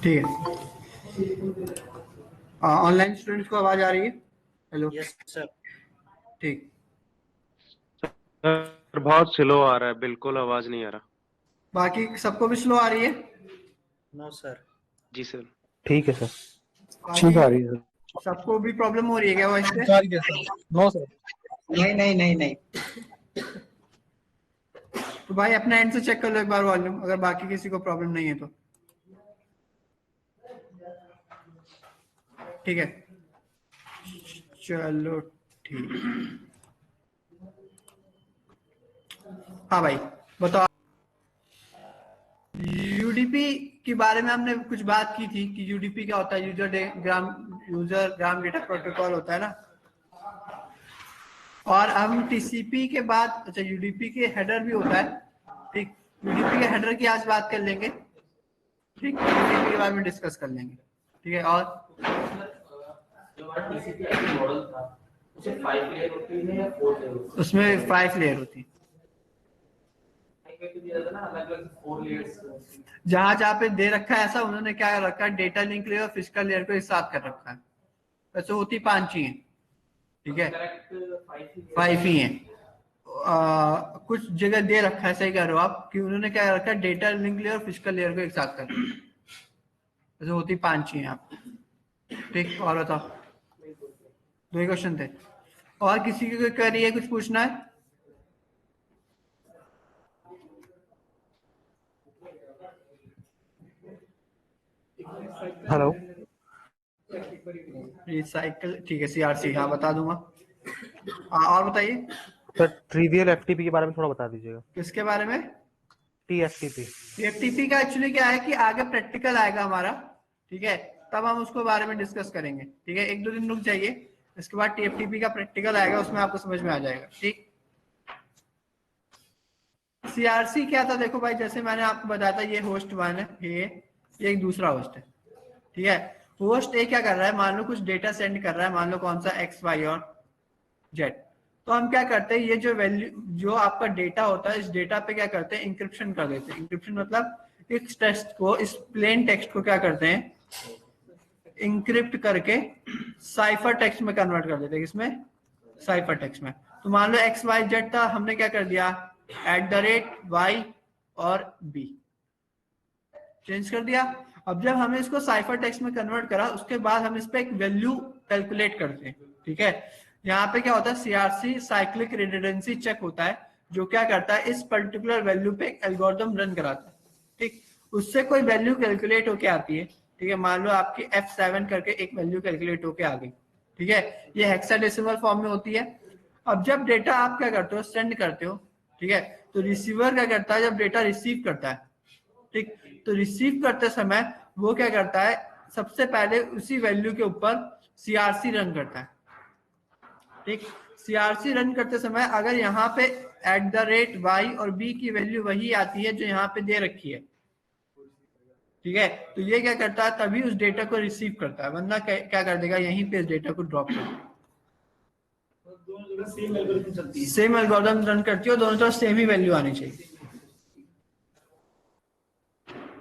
ठीक है। Online students को आवाज आ रही है? हेलो। Yes sir. ठीक। सर बहुत स्लो आ रहा है, बिल्कुल आवाज नहीं आ रहा। बाकी सबको भी स्लो आ रही है? No sir. जी सर। ठीक है सर, बाकी ठीक आ रही है सर। सबको भी प्रॉब्लम हो रही है क्या वॉइस पे? No sir. नहीं नहीं नहीं नहीं। तो भाई अपना एंड से चेक कर लो एक बार वॉल्यूम, अगर बाकी किसी को प्रॉब्लम नहीं है तो। ठीक है, चलो ठीक। हाँ भाई बताओ। यूडीपी के बारे में हमने कुछ बात की थी कि यूडीपी क्या होता है, यूजर ग्राम डेटा प्रोटोकॉल होता है ना। और हम टीसीपी के बाद, अच्छा यूडीपी के हेडर भी होता है, ठीक। यूडीपी के हेडर की आज बात कर लेंगे, ठीक। यूडीपी के बारे में डिस्कस कर लेंगे, ठीक है। और मॉडल था उसमें 5 लेयर होती है या 4 लेयर? उसमें 5 लेयर होती है। जहां जहां पे दे रखा है ऐसा उन्होंने क्या रखा है, डेटा लिंक लेयर और फिजिकल लेयर को एक साथ कर रखा है। वैसे होती 5 ही है, ठीक है, 5 ही है। कुछ जगह दे रखा है, सही कह रहे हो आप, कि उन्होंने क्या रखा है, डेटा लिंक लेयर और फिजिकल लेयर को एक साथ कर रखा है। वैसे होती 5 ही है आप, ठीक। और बताओ, 2 ही क्वेश्चन थे। और किसी की कोई क्वेरी है, कुछ पूछना है? हेलो। रिसाइकल, ठीक है, सीआरसी, हाँ बता दूंगा। और बताइए सर ट्रिवियल एफटीपी के बारे में थोड़ा बता दीजिएगा। किसके बारे में? टीएफटीपी। टीएफटीपी का एक्चुअली क्या है कि आगे प्रैक्टिकल आएगा हमारा, ठीक है, तब हम उसको बारे में डिस्कस करेंगे, ठीक है। 1-2 दिन रुक जाइए, इसके बाद टीएफटीपी का प्रैक्टिकल आएगा, उसमें आपको समझ में आ जाएगा, ठीक। सीआरसी क्या था, देखो भाई, जैसे मैंने आपको बताया था, ये होस्ट 1 है, ये एक दूसरा होस्ट है, ठीक है। होस्ट ए क्या कर रहा है, मान लो कुछ डेटा सेंड कर रहा है, मान लो कौन सा एक्स वाई और जेड। तो हम क्या करते हैं, ये जो वैल्यू, जो आपका डेटा होता है, इस डेटा पे क्या करते हैं, इंक्रिप्शन कर देते हैं। इंक्रिप्शन मतलब इस टेक्स्ट को, इस प्लेन टेक्स्ट को क्या करते हैं, इंक्रिप्ट करके साइफर टेक्स्ट में कन्वर्ट कर देते हैं। किसमें? साइफर टेक्स्ट में। तो मान लो एक्स वाई जेड था, हमने क्या कर दिया, @y और b चेंज कर दिया। अब जब हमें इसको साइफर टेक्स्ट में कन्वर्ट करा, उसके बाद हम इस पे एक वैल्यू कैलकुलेट करते हैं, ठीक है। यहाँ पे क्या होता है, सीआरसी साइक्लिक रिडंडेंसी चेक होता है, जो क्या करता है, इस पर्टिकुलर वैल्यू पे एक एल्गोरिथम रन कराता है, ठीक। उससे कोई वैल्यू कैलकुलेट होके आती है, ठीक है। मान लो आपकी F7 करके एक वैल्यू कैलकुलेट होके आ गई, ठीक है। ये हेक्साडेसिमल फॉर्म में होती है। अब जब डेटा आप क्या करते हो, सेंड करते हो, ठीक है, तो रिसीवर क्या करता है, जब डेटा रिसीव करता है, ठीक, तो रिसीव करते समय वो क्या करता है, सबसे पहले उसी वैल्यू के ऊपर सीआरसी रन करता है, ठीक। सीआरसी रन करते समय अगर यहाँ पे @y और b की वैल्यू वही आती है जो यहाँ पे दे रखी है, ठीक है, तो ये क्या करता है, तभी उस डेटा को रिसीव करता है, वरना क्या कर देगा, यहीं पे इस डेटा को ड्रॉप कर देगा। सेम एल्गोरिथम रन करती है, दोनों तरफ सेम ही वैल्यू आनी चाहिए,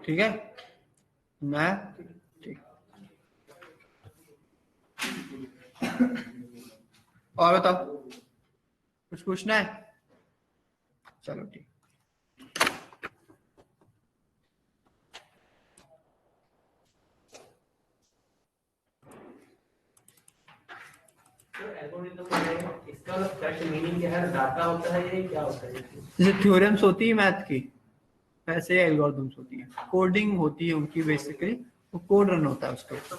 ठीक है। मैं ठीक। और बताओ, कुछ पूछना है? चलो ठीक। इसका करेक्ट मीनिंग क्या है, डाटा होता है ये क्या होता है? जैसे थ्योरम्स होती है मैथ की, वैसे एल्गोरिथम्स होती है, कोडिंग होती है उनकी, बेसिकली वो कोड रन होता है उसके ऊपर।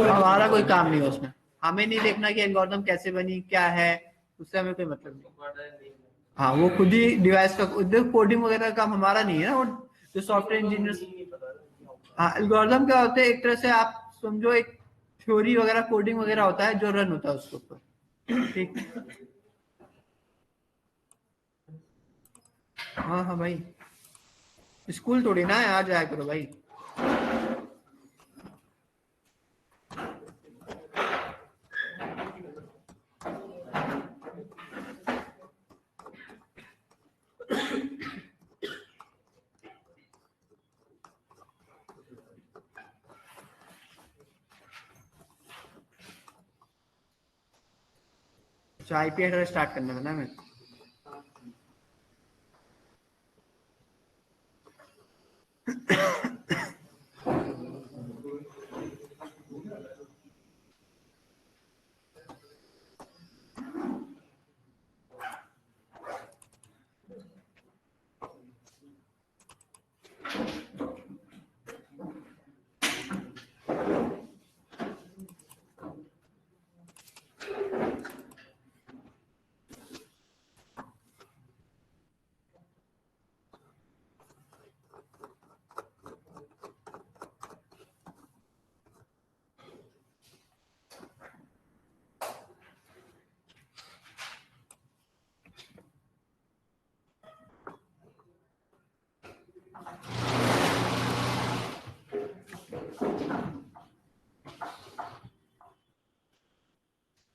हमारा कोई काम नहीं है उसमें, हमें नहीं देखना कि एल्गोरिथम कैसे बनी, क्या है, उससे हमें कोई मतलब नहीं। हाँ, वो खुद ही डिवाइस का कोडिंग वगैरह का काम हमारा नहीं है ना, वो जो सॉफ्टवेयर इंजीनियर। हाँ, एल्गोरिथम क्या होते हैं, एक तरह से आप समझो एक थ्योरी वगैरह, कोडिंग वगैरह होता है जो रन होता है उसके ऊपर, ठीक। हाँ हाँ भाई, स्कूल थोड़ी ना है, आ जाया करो भाई। अच्छा आईपी एड्रेस स्टार्ट करना था ना मैं।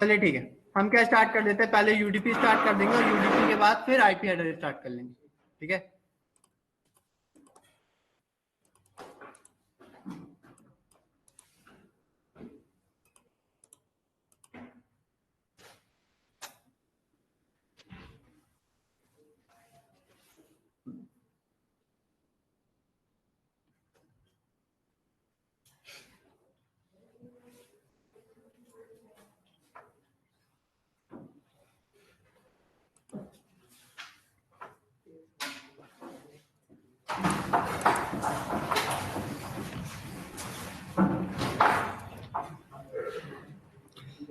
चलिए ठीक है, हम क्या स्टार्ट कर देते हैं, पहले यूडीपी स्टार्ट कर देंगे और यूडीपी के बाद फिर आईपी एड्रेस स्टार्ट कर लेंगे। ठीक है,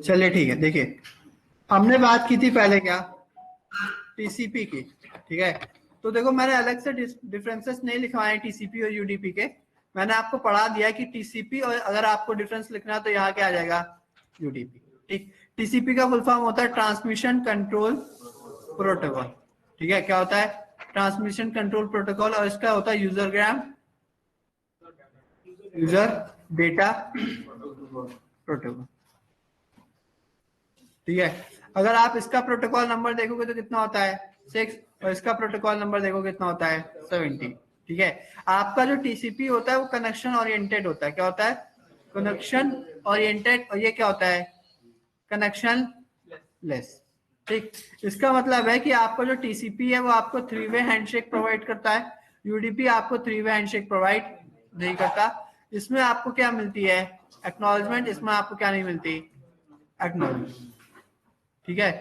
चलिए ठीक है। देखिए हमने बात की थी पहले क्या, टीसीपी की। ठीक है, तो देखो मैंने अलग से डिफरेंसेस नहीं लिखवाए टीसीपी और यूडीपी के, मैंने आपको पढ़ा दिया कि टीसीपी और अगर आपको डिफरेंस लिखना है तो यहाँ क्या आ जाएगा, यूडीपी। ठीक, टीसीपी का फुल फॉर्म होता है ट्रांसमिशन कंट्रोल प्रोटोकॉल। ठीक है, क्या होता है, ट्रांसमिशन कंट्रोल प्रोटोकॉल, और इसका होता है यूजर डेटा प्रोटोकॉल। ठीक है, अगर आप इसका प्रोटोकॉल नंबर देखोगे तो कितना होता है 6, और इसका प्रोटोकॉल नंबर देखोगे कितना होता है 70। ठीक है, आपका जो टीसीपी होता है वो कनेक्शन ओरिएंटेड होता है। क्या होता है, कनेक्शन ओरिएंटेड, और ये क्या होता है, कनेक्शन लेस। ठीक, इसका मतलब है कि आपका जो टीसीपी है वो आपको 3 वे हैंडशेक प्रोवाइड करता है, यूडीपी आपको 3 वे हैंडशेक प्रोवाइड नहीं करता। इसमें आपको क्या मिलती है, एक्नॉलेजमेंट, इसमें आपको क्या नहीं मिलती, एक्नॉलेजमेंट। ठीक है,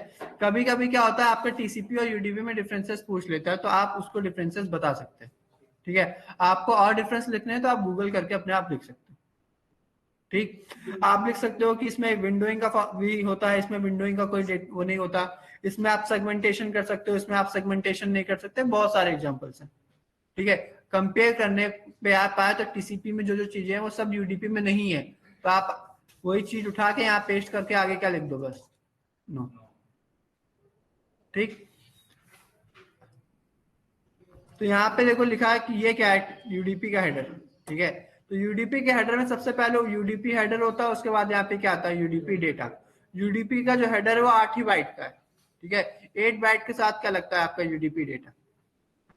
कभी कभी क्या होता है आपका टीसीपी और यूडीपी में डिफरेंसेस पूछ लेता है, तो आप उसको डिफरेंसेस बता सकते हैं। ठीक है, आपको और डिफरेंस लिखने हैं तो आप गूगल करके अपने आप लिख सकते हैं। ठीक, आप लिख सकते हो कि इसमें विंडोइंग का भी होता है, इसमें विंडोइंग का कोई वो नहीं होता, इसमें आप सेगमेंटेशन कर सकते हो, इसमें आप सेगमेंटेशन नहीं कर सकते, बहुत सारे एग्जांपल्स हैं। ठीक है, कंपेयर करने पे आप आए तो टीसीपी में जो जो चीजें हैं वो सब यूडीपी में नहीं है, तो आप वही चीज उठा के यहाँ पेस्ट करके आगे क्या लिख दो, बस नो। ठीक, तो यहाँ पे देखो लिखा है कि ये क्या है, यूडीपी का हेडर। ठीक है, तो यूडीपी के हेडर में सबसे पहले यूडीपी हेडर होता है, उसके बाद यहाँ पे क्या आता है, यूडीपी डेटा। यूडीपी का जो हेडर है वो 8 ही बाइट का है। ठीक है, 8 बाइट के साथ क्या लगता है आपका यूडीपी डेटा।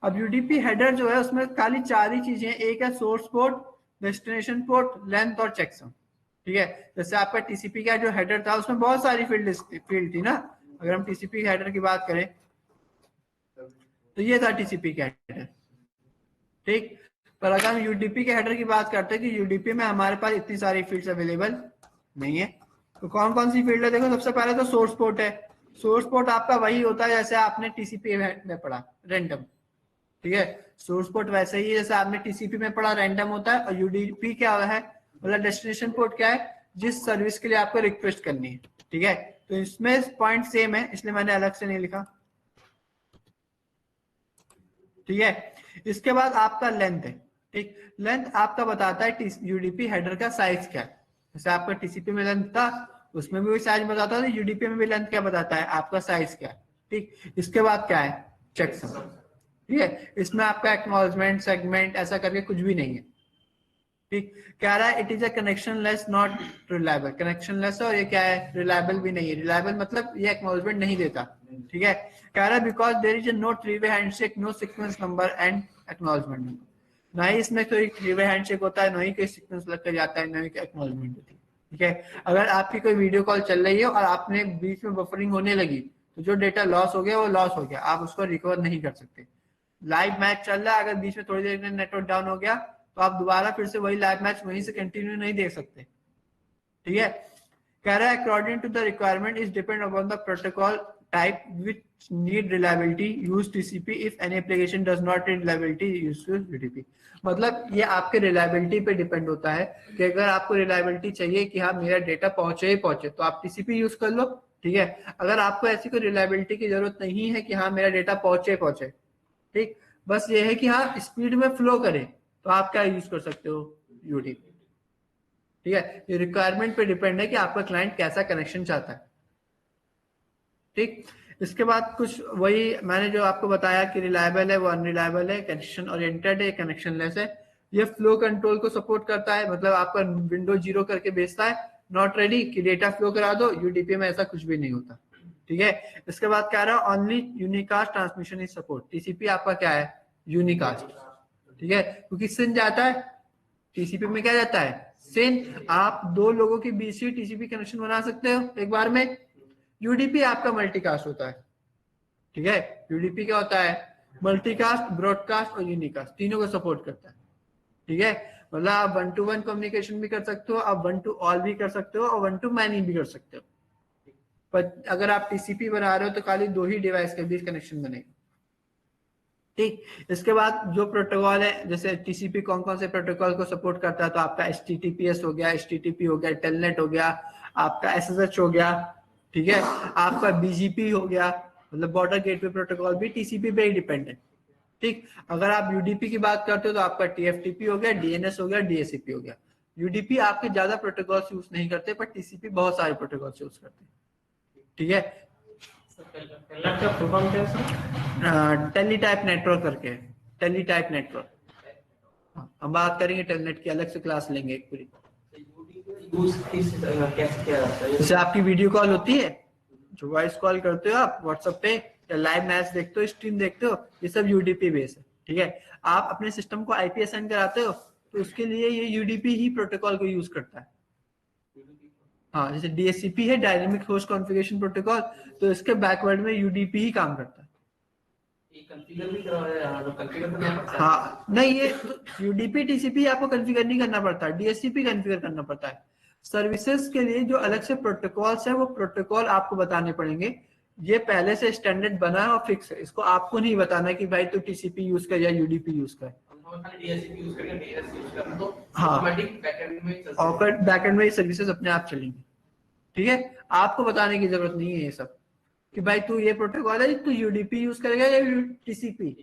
अब यूडीपी हेडर जो है उसमें खाली 4 ही चीजें, एक है source port, destination port, length और चेकसम। ठीक है, जैसे आपका टीसीपी का जो हेडर था उसमें बहुत सारी फील्ड थी ना, अगर हम टीसीपी हेडर की बात करें तो ये था टीसीपी का हेडर। ठीक, पर अगर हम यूडीपी के हेडर की बात करते हैं कि यूडीपी में हमारे पास इतनी सारी फील्ड्स अवेलेबल नहीं है, तो कौन कौन सी फील्ड है, देखो सबसे पहले तो सोर्स पोर्ट है। सोर्स पोर्ट आपका वही होता है जैसे आपने टीसीपी में पढ़ा, रैंडम। ठीक है, सोर्स पोर्ट वैसे ही जैसे आपने टीसीपी में पढ़ा रैंडम होता है, और यूडीपी क्या है, मतलब डेस्टिनेशन पोर्ट क्या है, जिस सर्विस के लिए आपको रिक्वेस्ट करनी है। ठीक है, तो इसमें पॉइंट सेम है, इसलिए मैंने अलग से नहीं लिखा। ठीक है, इसके बाद आपका लेंथ है। ठीक, लेंथ आपका बताता है यूडीपी हेडर का साइज क्या है, जैसे आपका टीसीपी में लेंथ था उसमें भी साइज बताता है, यूडीपी में भी लेंथ क्या बताता है, आपका साइज क्या है। ठीक, इसके बाद क्या है, चेकसम। ठीक है, इसमें आपका एक्नॉलेजमेंट, सेगमेंट ऐसा करके कुछ भी नहीं है। ठीक, कह रहा है it is a connection less not reliable, connection less है और ये क्या है, रिलायबल भी नहीं है। रिलायबल मतलब ये एक्नॉलेजमेंट नहीं देता। ठीक है, कह रहा है because there is no 3 way handshake, no sequence number and acknowledgement number. ना ही इसमें कोई 3 वे हैंडशेक होता है, ना ही कोई सीक्वेंस लग के जाता है, ना ही एक्नॉलेजमेंट होती है। ठीक है। अगर आपकी कोई वीडियो कॉल चल रही है और आपने बीच में बफरिंग होने लगी तो जो डेटा लॉस हो गया वो लॉस हो गया, आप उसको रिकवर नहीं कर सकते। लाइव मैच चल रहा है, अगर बीच में थोड़ी देर में नेटवर्क डाउन हो गया तो आप दोबारा फिर से वही लाइव मैच वहीं से कंटिन्यू नहीं देख सकते। ठीक है। कह रहा है according to the requirement is depend upon the protocol type which need reliability use TCP if any application does not need reliability use UDP. मतलब ये आपके रिलायबिलिटी पे डिपेंड होता है कि अगर आपको रिलायबिलिटी चाहिए कि हाँ मेरा डेटा पहुंचे ही पहुंचे तो आप टीसीपी यूज कर लो। ठीक है। अगर आपको ऐसी कोई रिलायबिलिटी की जरूरत नहीं है कि हाँ मेरा डेटा पहुंचे पहुंचे, ठीक, बस ये है कि हाँ स्पीड में फ्लो करे, तो आप क्या यूज कर सकते हो, यूडीपी। ठीक है। ये रिक्वायरमेंट पे डिपेंड है कि आपका क्लाइंट कैसा कनेक्शन चाहता है। ठीक। इसके बाद कुछ वही मैंने जो आपको बताया कि रिलायबल है वो अनरिलायबल है, कनेक्शन ओरिएंटेड है, कनेक्शन लेस है। ये फ्लो कंट्रोल को सपोर्ट करता है, मतलब आपका विंडो 0 करके भेजता है, नॉट रेडी कि डेटा फ्लो करा दो। यूडीपी में ऐसा कुछ भी नहीं होता। ठीक है। इसके बाद क्या रहा, only unicast transmission is support. TCP आपका क्या है, यूनिकास्ट। ठीक है, क्योंकि सिन जाता है टीसीपी में, क्या जाता है, सिन। आप दो लोगों के बीच ही टीसीपी कनेक्शन बना सकते हो एक बार में। यूडीपी आपका मल्टीकास्ट होता है। ठीक है। यूडीपी क्या होता है, मल्टीकास्ट, ब्रॉडकास्ट और यूनिकास्ट, तीनों को सपोर्ट करता है। ठीक है। मतलब आप 1 to 1 कम्युनिकेशन भी कर सकते हो, आप 1 to all भी कर सकते हो और 1 to many भी कर सकते हो। पर अगर आप टीसीपी बना रहे हो तो खाली 2 ही डिवाइस के बीच कनेक्शन बनेगा। ठीक। इसके बाद जो प्रोटोकॉल है, जैसे टीसीपी कौन कौन से प्रोटोकॉल को सपोर्ट करता है, तो आपका HTTPS हो गया, HTTP हो गया, टेलनेट हो गया, आपका SSH हो गया। ठीक है। आपका BGP हो गया, मतलब बॉर्डर गेटवे प्रोटोकॉल भी टीसीपी पे ही डिपेंड है। ठीक। अगर आप यूडीपी की बात करते हो तो आपका TFTP हो गया, DNS हो गया, DHCP हो गया। यूडीपी आपके ज्यादा प्रोटोकॉल्स यूज नहीं करते, पर टीसीपी बहुत सारे प्रोटोकॉल्स यूज करते हैं। ठीक है। टेलनेट का फुल फॉर्म क्या है सर? टेलीटाइप नेटवर्क करके, टेलीटाइप नेटवर्क। हम बात करेंगे टेलनेट की, अलग से क्लास लेंगे एक पूरी। यूज किस कैसे किया जाता है? जैसे आपकी वीडियो कॉल होती है, जो वॉइस कॉल करते हो आप व्हाट्सएप पे, या लाइव मैच देखते हो, स्ट्रीम देखते हो, ये सब यूडीपी बेस है। ठीक है। आप अपने सिस्टम को आईपी असाइन कराते हो तो उसके लिए ये यूडीपी ही प्रोटोकॉल को यूज करता है। हाँ, जैसे DHCP है, डायनेमिक होस्ट कॉन्फ़िगरेशन प्रोटोकॉल, तो इसके बैकवर्ड में यूडीपी ही काम करता है। ये कॉन्फ़िगर भी कॉन्फ़िगर करना पड़ता है? हाँ, नहीं, ये यूडीपी टीसीपी आपको कॉन्फ़िगर नहीं करना पड़ता, DHCP कॉन्फ़िगर करना पड़ता है। सर्विसेज के लिए जो अलग से प्रोटोकॉल्स है वो प्रोटोकॉल आपको बताने पड़ेंगे। ये पहले से स्टैंडर्ड बना है और फिक्स है, इसको आपको नहीं बताना कि भाई तू टीसीपी यूज कर या यूडीपी यूज कर। हाँ, और बैकएंड में सर्विसेज अपने आप चलेंगी। ठीक है। आपको बताने की जरूरत नहीं है ये सब कि भाई तू ये प्रोटोकॉल है, तू यूडीपी यूज करेगा या टीसीपी,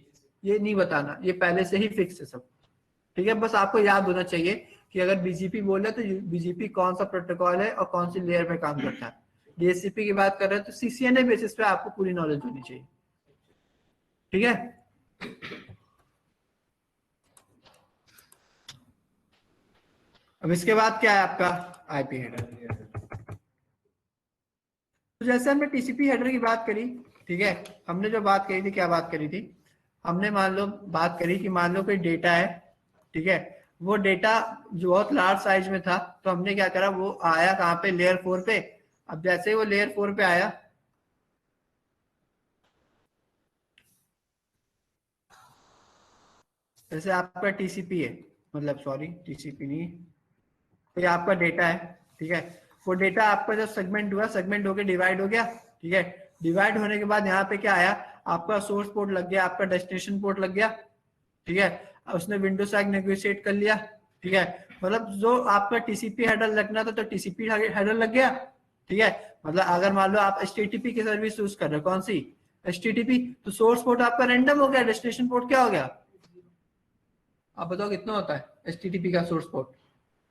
ये नहीं बताना, ये पहले से ही फिक्स है सब। ठीक है। बस आपको याद होना चाहिए कि अगर बीजीपी बोले तो बीजीपी कौन सा प्रोटोकॉल है और कौन सी लेयर पे काम करता है। डीएचसीपी की बात कर रहे हैं तो सीसीएनए बेसिस पे आपको पूरी नॉलेज होनी चाहिए। ठीक है। अब इसके बाद क्या है आपका आईपी हेडर। तो जैसे हमने टीसीपी हेडर की बात करी, ठीक है, हमने जो बात करी थी, क्या बात करी थी, हमने मान लो बात करी कि मान लो कोई डेटा है, ठीक है, वो डेटा जो बहुत लार्ज साइज में था, तो हमने क्या करा, वो आया कहाँ पे, लेयर 4 पे। अब जैसे ही वो लेयर 4 पे आया, जैसे आपका टीसीपी है, मतलब सॉरी टीसीपी नहीं, तो ये आपका डेटा है। ठीक है। वो डेटा आपका जब सेगमेंट हुआ, सेगमेंट होके डिवाइड हो गया। ठीक है। डिवाइड होने के बाद यहाँ पे क्या आया, आपका सोर्स पोर्ट लग गया, आपका डेस्टिनेशन पोर्ट लग गया। ठीक है। उसने विंडो साइज नेगोशिएट कर लिया। ठीक है। मतलब जो आपका टीसीपी हेडर लगना था तो टीसीपी हेडर लग गया। ठीक है। मतलब अगर मान लो आप HTTP की सर्विस यूज कर रहे हो, कौन सी, HTTP, तो सोर्स पोर्ट आपका रैंडम हो गया, डेस्टिनेशन पोर्ट क्या हो गया, आप बताओ कितना होता है HTTP का source port,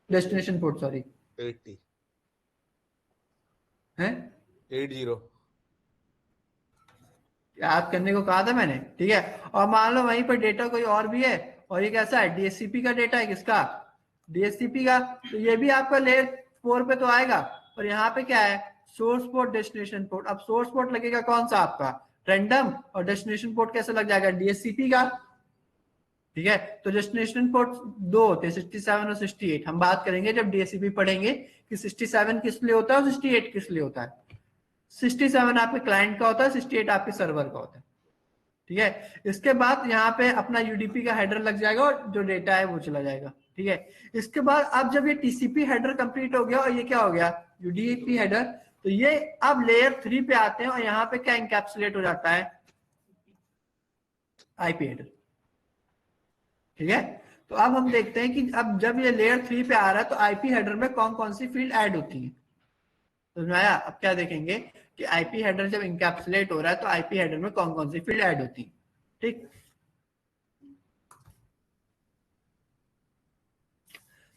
destination port sorry, 80 है 80 याद करने को कहा था मैंने। ठीक है। और मान लो वहीं पर डेटा कोई और भी है, और ये कैसा है, DHCP का डेटा है, किसका, DHCP का, तो ये भी आपका लेयर 4 पे तो आएगा। और यहाँ पे क्या है, सोर्स पोर्ट, डेस्टिनेशन पोर्ट। अब सोर्स पोर्ट लगेगा कौन सा आपका, रैंडम, और डेस्टिनेशन पोर्ट कैसे लग जाएगा, DHCP का। ठीक है। तो डेस्टिनेशन पोर्ट दो होते हैं, 67 और 68। हम बात करेंगे जब DHCP पढ़ेंगे कि 67 किस लिए होता है और 68 किस लिए होता है। 67 आपके क्लाइंट का होता है, 68 आपके सर्वर का होता है, ठीक है। इसके बाद यहाँ पे अपना UDP का हेडर लग जाएगा और जो डेटा है वो चला जाएगा, ठीक है। इसके बाद अब जब ये TCP हेडर कंप्लीट हो गया और ये क्या हो गया UDP हेडर, तो ये अब लेयर 3 पे आते हैं और यहाँ पे क्या इंकैप्सुलेट हो जाता है IP हेडर, ठीक है। तो अब हम देखते हैं कि अब जब ये लेयर 3 पे आ रहा है तो IP हेडर में कौन कौन सी फील्ड ऐड होती है। तो आया, अब क्या देखेंगे कि IP हेडर जब इंकैप्सुलेट हो रहा है तो IP हेडर में कौन कौन सी फील्ड ऐड होती है, ठीक।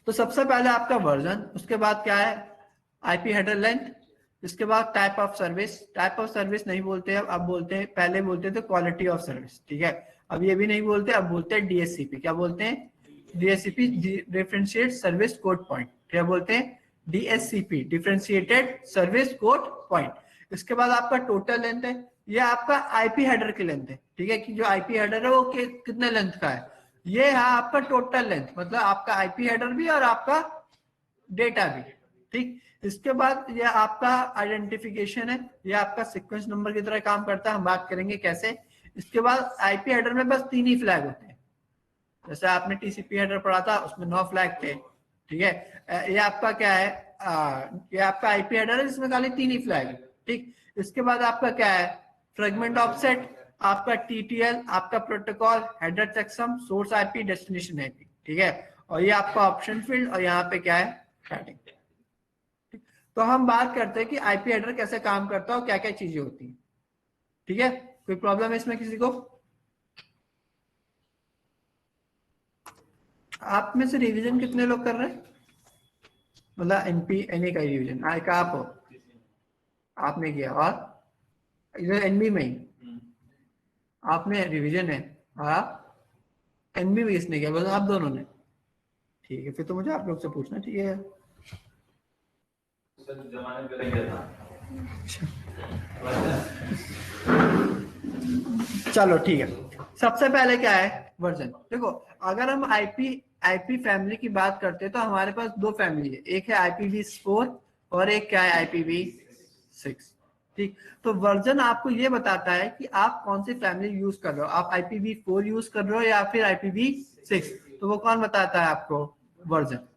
तो सबसे पहले आपका वर्जन, उसके बाद क्या है IP हेडर लेंथ, इसके बाद type of service. Type of service नहीं बोलते अब बोलते हैं, पहले बोलते थे क्वालिटी ऑफ सर्विस, ठीक है। अब ये भी नहीं बोलते, अब बोलते हैं DSCP। क्या बोलते हैं? DSCP differentiate service code point. क्या बोलते हैं? DSCP differentiated service code point. इसके बाद आपका टोटल लेंथ है, ये आपका IP हेडर की लेंथ है, ठीक है, कि जो IP हेडर है वो कितने लेंथ का है। ये है आपका टोटल लेंथ, मतलब आपका IP हेडर भी और आपका डेटा भी, ठीक। इसके बाद ये आपका आइडेंटिफिकेशन है, ये आपका सीक्वेंस नंबर की तरह काम करता है, हम बात करेंगे कैसे। इसके बाद IP हेडर में बस 3 ही फ्लैग होते हैं, जैसे आपने TCP हेडर पढ़ा था उसमें 9 फ्लैग थे, ठीक है। ये आपका क्या है, ये आपका IP हेडर है जिसमें खाली 3 ही फ्लैग है, ठीक। इसके बाद आपका क्या है, फ्रेगमेंट ऑफसेट, आपका TTL, आपका protocol, header checksum, source IP, destination IP, ठीक है। और ये आपका ऑप्शन फील्ड और यहाँ पे क्या है पैडिंग। तो हम बात करते हैं कि IP हेडर कैसे काम करता है और क्या क्या चीजें होती हैं, ठीक है। कोई प्रॉब्लम है इसमें किसी को? आप में से रिवीजन कितने लोग कर रहे हैं, मतलब NP का रिवीजन आए का आप हो, आपने किया, और इधर NB में ही आपने रिवीजन है, हाँ NB में इसने किया, बस आप दोनों ने, ठीक है। फिर तो मुझे आप लोग से पूछना चाहिए। चलो ठीक है। सबसे पहले क्या है वर्जन। देखो अगर हम IP फैमिली की बात करते हैं तो हमारे पास 2 फैमिली है, एक है IPv4 और एक क्या है IPv6, ठीक। तो वर्जन आपको ये बताता है कि आप कौन सी फैमिली यूज कर रहे हो, आप IPv4 यूज कर रहे हो या फिर IPv6, तो वो कौन बताता है आपको? वर्जन।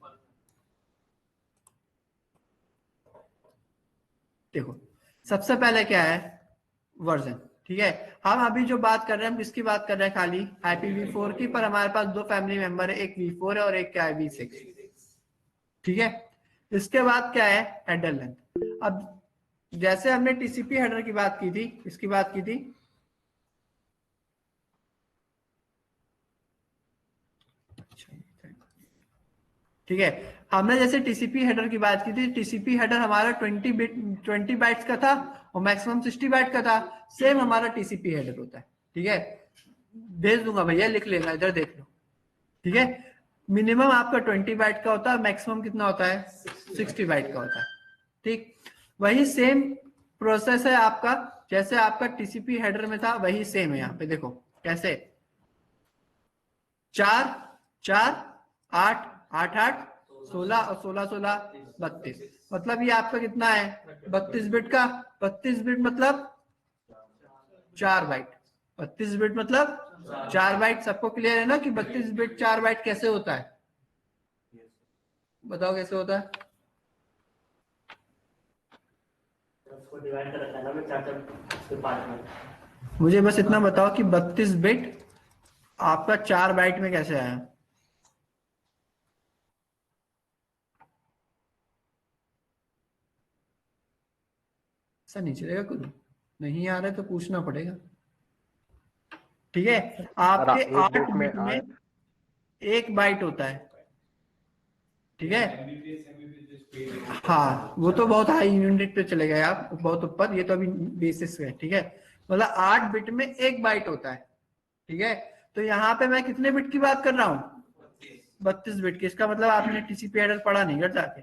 देखो सबसे पहले क्या है वर्जन, ठीक है। हम अभी जो बात कर रहे हैं हम किसकी बात कर रहे हैं, खाली IPv4 की, पर हमारे पास 2 फैमिली मेंबर है, एक V4 है और एक क्या है V6, ठीक है। इसके बाद क्या है हेडर लेंथ। अब जैसे हमने TCP हेडर की बात की थी, इसकी बात की थी, ठीक है। हमने जैसे TCP हेडर की बात की थी, TCP हेडर हमारा 20 बाइट्स का था और मैक्सिमम 60 बाइट का था। सेम हमारा TCP हेडर होता है, ठीक है। भेज दूंगा भैया, लिख लेना, इधर देख लो, ठीक है। मिनिमम आपका 20 बाइट का होता है, मैक्सिमम कितना होता है 60 बाइट का होता है, ठीक। वही सेम प्रोसेस है आपका, जैसे आपका TCP हेडर में था वही सेम है यहाँ पे। देखो कैसे 4 4 8 8 8 16 और 16 16 32, मतलब ये आपका कितना है 32 बिट का। 32 बिट मतलब 4 बाइट, 32 बिट मतलब 4 बाइट। सबको क्लियर है ना कि 32 बिट 4 बाइट कैसे होता है? बताओ कैसे होता है? उसको डिवाइड कर रखा है ना मैं 4 पार्ट में। मुझे बस इतना बताओ कि 32 बिट आपका 4 बाइट में कैसे आया? ऐसा नहीं चलेगा, कुछ नहीं आ रहा है तो पूछना पड़ेगा, ठीक है। आपके 8 बिट में 1 बाइट होता है, ठीक है। हाँ वो तो बहुत हाई यूनिट पे चले गए आप, बहुत ऊपर, ये तो अभी बेसिस है, ठीक है। मतलब 8 बिट में 1 बाइट होता है, ठीक है। तो यहाँ पे मैं कितने बिट की बात कर रहा हूँ 32 बिट की। इसका मतलब आपने TCP हेडर पढ़ा नहीं घर जाके,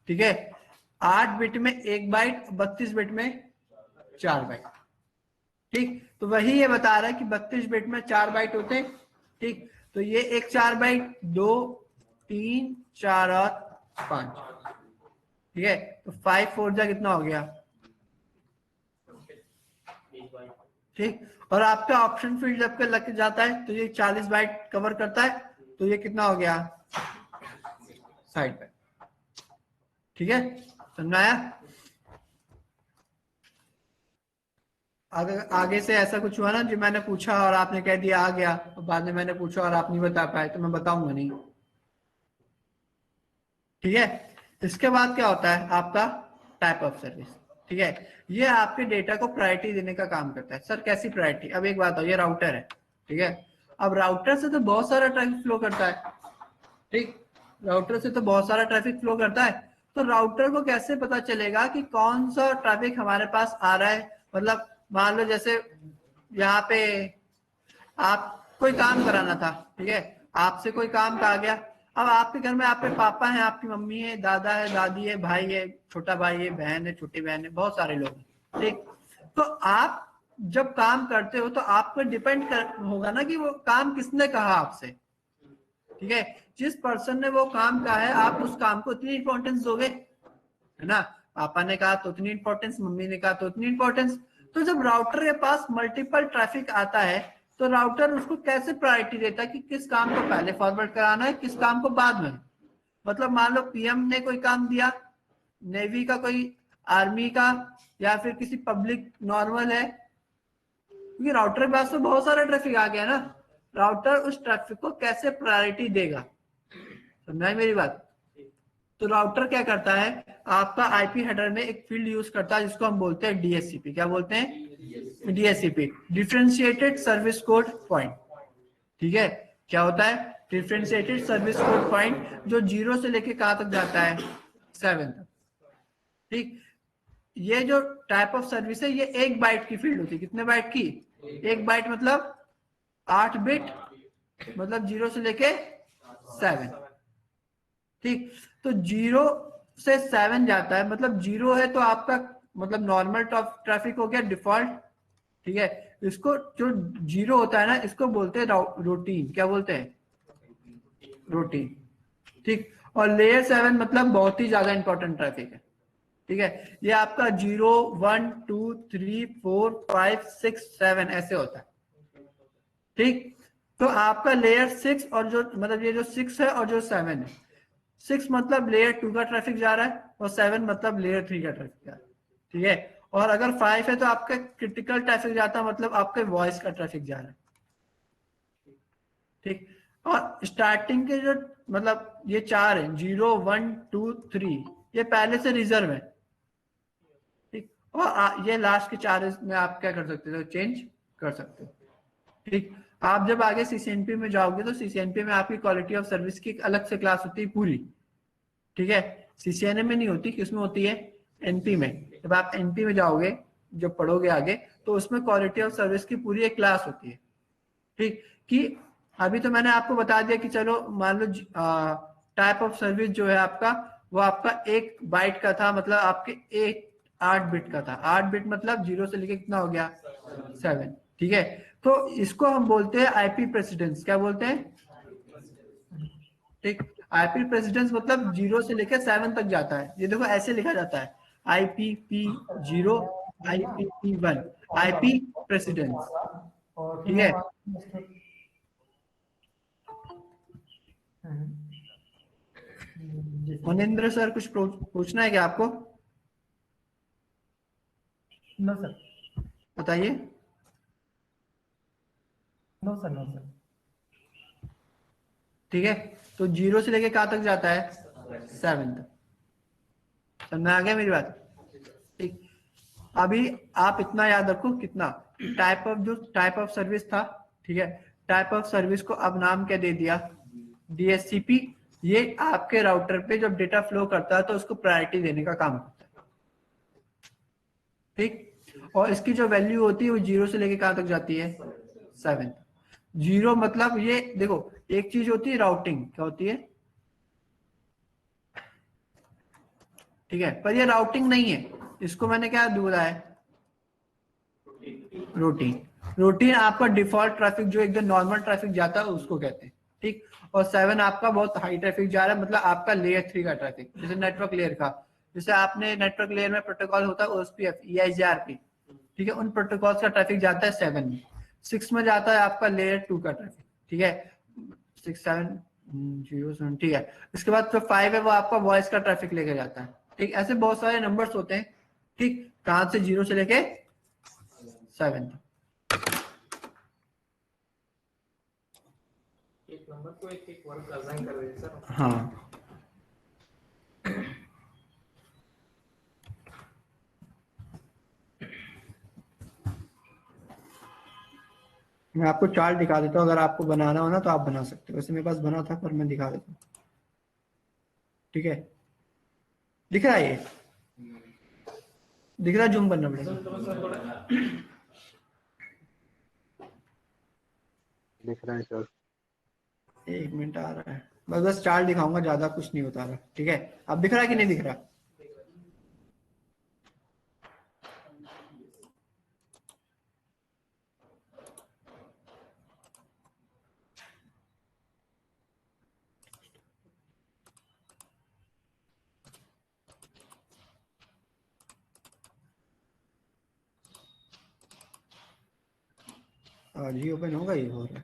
ठीक है। 8 बिट में 1 बाइट, 32 बिट में 4 बाइट, ठीक, तो वही ये बता रहा है कि 32 बिट में 4 बाइट होते हैं। ठीक, तो ये एक 4 बाइट, 2, 3, 4 और 5। ठीक है, तो 5 4 जा कितना हो गया? ठीक, और आपका ऑप्शन फील्ड जब के लग जाता है तो ये 40 बाइट कवर करता है, तो ये कितना हो गया? साइड पे। ठीक है, समझाया? अगर आगे से ऐसा कुछ हुआ ना जो मैंने पूछा और आपने कह दिया आ गया, और बाद में मैंने पूछा और आप नहीं बता पाए, तो मैं बताऊंगा नहीं। ठीक है, इसके बाद क्या होता है आपका टाइप ऑफ सर्विस। ठीक है, ये आपके डेटा को प्रायोरिटी देने का काम करता है। सर कैसी प्रायोरिटी? अब एक बात हो, ये राउटर है, ठीक है, अब राउटर से तो बहुत सारा ट्रैफिक फ्लो करता है। ठीक, राउटर से तो बहुत सारा ट्रैफिक फ्लो करता है, तो राउटर को कैसे पता चलेगा कि कौन सा ट्रैफिक हमारे पास आ रहा है? मतलब मान लो जैसे यहाँ पे आप कोई काम कराना था, ठीक है, आपसे कोई काम कहा गया, अब आपके घर में आपके पापा हैं, आपकी मम्मी है, दादा है, दादी है, भाई है, छोटा भाई है, बहन है, छोटी बहन है, बहुत सारे लोग हैं। ठीक, तो आप जब काम करते हो तो आप पर डिपेंड होगा ना कि वो काम किसने कहा आपसे। ठीक है, जिस पर्सन ने वो काम कहा है आप उस काम को उतनी इंपॉर्टेंस दोगे, है ना? पापा ने कहा तो उतनी इंपॉर्टेंस, मम्मी ने कहा तो उतनी इंपॉर्टेंस। तो जब राउटर के पास मल्टीपल ट्रैफिक आता है तो राउटर उसको कैसे प्रायोरिटी देता है कि किस काम को पहले फॉरवर्ड कराना है, किस काम को बाद में? मतलब मान लो पीएम ने कोई काम दिया, नेवी का कोई, आर्मी का, या फिर किसी पब्लिक नॉर्मल है, क्योंकि राउटर के पास तो बहुत सारा ट्रैफिक आ गया ना, राउटर उस ट्रैफिक को कैसे प्रायोरिटी देगा? समझाई मेरी बात? तो राउटर क्या करता है, आपका आईपी हेडर में एक फील्ड यूज करता है जिसको हम बोलते हैं डीएससीपी। क्या बोलते हैं? DSCP, differentiated service code point. ठीक है, क्या होता है? डिफरेंशिएटेड सर्विस कोड पॉइंट, जो 0 से लेके कहां तक जाता है? 7 तक। ठीक, ये जो टाइप ऑफ सर्विस है ये 1 बाइट की फील्ड होती है। कितने बाइट की? 1 बाइट मतलब 8 बिट, मतलब 0 से लेके 7। ठीक, तो 0 से 7 जाता है, मतलब 0 है तो आपका मतलब नॉर्मल ट्रैफिक हो गया, डिफॉल्ट। ठीक है, इसको जो 0 होता है ना, इसको बोलते हैं रूटीन। क्या बोलते हैं? रूटीन। ठीक, और लेयर 7 मतलब बहुत ही ज्यादा इंपॉर्टेंट ट्रैफिक है। ठीक है, ये आपका 0 1 2 3 4 5 6 7 ऐसे होता है। ठीक, तो आपका लेयर 6 और जो मतलब ये जो 6 है और जो 7 है, 6 मतलब लेयर 2 का ट्रैफिक जा रहा है और 7 मतलब लेयर 3 का ट्रैफिक जा रहा है। ठीक है, और अगर 5 है तो आपका क्रिटिकल ट्रैफिक जाता है, मतलब आपके वॉइस का ट्रैफिक जा रहा है। ठीक, और स्टार्टिंग के जो मतलब ये 4 है, 0 1 2 3, ये पहले से रिजर्व है। ठीक, और ये लास्ट के 4 में आप क्या कर सकते हो? चेंज कर सकते हो। ठीक, आप जब आगे सीसीएनपी में जाओगे तो सीसीएनपी में आपकी क्वालिटी ऑफ सर्विस की एक अलग से क्लास होती है पूरी। ठीक है, सीसीएनए में नहीं होती, किसमें होती है? एनपी में। जब आप एनपी में जाओगे, जब पढ़ोगे आगे, तो उसमें क्वालिटी ऑफ सर्विस की पूरी एक क्लास होती है। ठीक, कि अभी तो मैंने आपको बता दिया कि चलो मान लो टाइप ऑफ सर्विस जो है आपका, वो आपका 1 बाइट का था, मतलब आपके 8 बिट का था। 8 बिट मतलब 0 से लेके कितना हो गया? 7। ठीक है, तो इसको हम बोलते हैं आईपी प्रेसिडेंस। क्या बोलते हैं? ठीक, आईपी प्रेसिडेंस मतलब 0 से लेकर 7 तक जाता है। ये देखो ऐसे लिखा जाता है, IPP0, IPP1, आईपी प्रेसिडेंस। ठीक है, मनिंद्र सर कुछ पूछना है क्या आपको? No sir. बताइए। No sir, no sir. ठीक है, तो 0 से लेके कहां तक जाता है? 7 तक। समझ में आ गया मेरी बात? ठीक, अभी आप इतना याद रखो, कितना टाइप ऑफ, जो टाइप ऑफ सर्विस था, ठीक है, टाइप ऑफ सर्विस को अब नाम क्या दे दिया? डीएससीपी। ये आपके राउटर पे जब डेटा फ्लो करता है तो उसको प्रायोरिटी देने का काम करता है। ठीक, और इसकी जो वैल्यू होती है वो 0 से लेके कहां तक जाती है? 7 तक। 0 मतलब ये देखो, एक चीज होती है राउटिंग, क्या होती है? ठीक है, पर ये राउटिंग नहीं है, इसको मैंने क्या बोला है? रूटीन। रूटीन आपका डिफॉल्ट ट्रैफिक जो एकदम नॉर्मल ट्रैफिक जाता है उसको कहते हैं, ठीक। और 7 आपका बहुत हाई ट्रैफिक जा रहा है, मतलब आपका लेयर 3 का ट्रैफिक, जैसे नेटवर्क लेयर का, जैसे आपने नेटवर्क लेयर में प्रोटोकॉल होता है ओएसपीएफ, EIGRP, ठीक है, उन प्रोटोकॉल्स का ट्रैफिक जाता है 7 में। 6 में जाता है आपका लेयर 2 का ट्रैफिक, ठीक है, 670 ठीक है। इसके बाद जो 5 है वो आपका वॉइस का ट्रैफिक लेके जाता है, ठीक। ऐसे बहुत सारे नंबर्स होते हैं, ठीक, कहां से 0 से लेके 7 तक। एक नंबर को एक एक वर्ड असाइन कर देते सर। हाँ, मैं आपको चार्ट दिखा देता हूँ, अगर आपको बनाना हो ना तो आप बना सकते हो, वैसे मेरे पास बना था पर मैं दिखा देता हूँ, ठीक है। दिख रहा है ये, दिख रहा है, जूम करना पड़ेगा। दिख रहा है सर। 1 मिनट आ रहा है, बस चार्ट दिखाऊंगा, ज्यादा कुछ नहीं बता रहा, ठीक है। अब दिख रहा है कि नहीं दिख रहा? आज ही ओपन होगा, ये हो रहा है,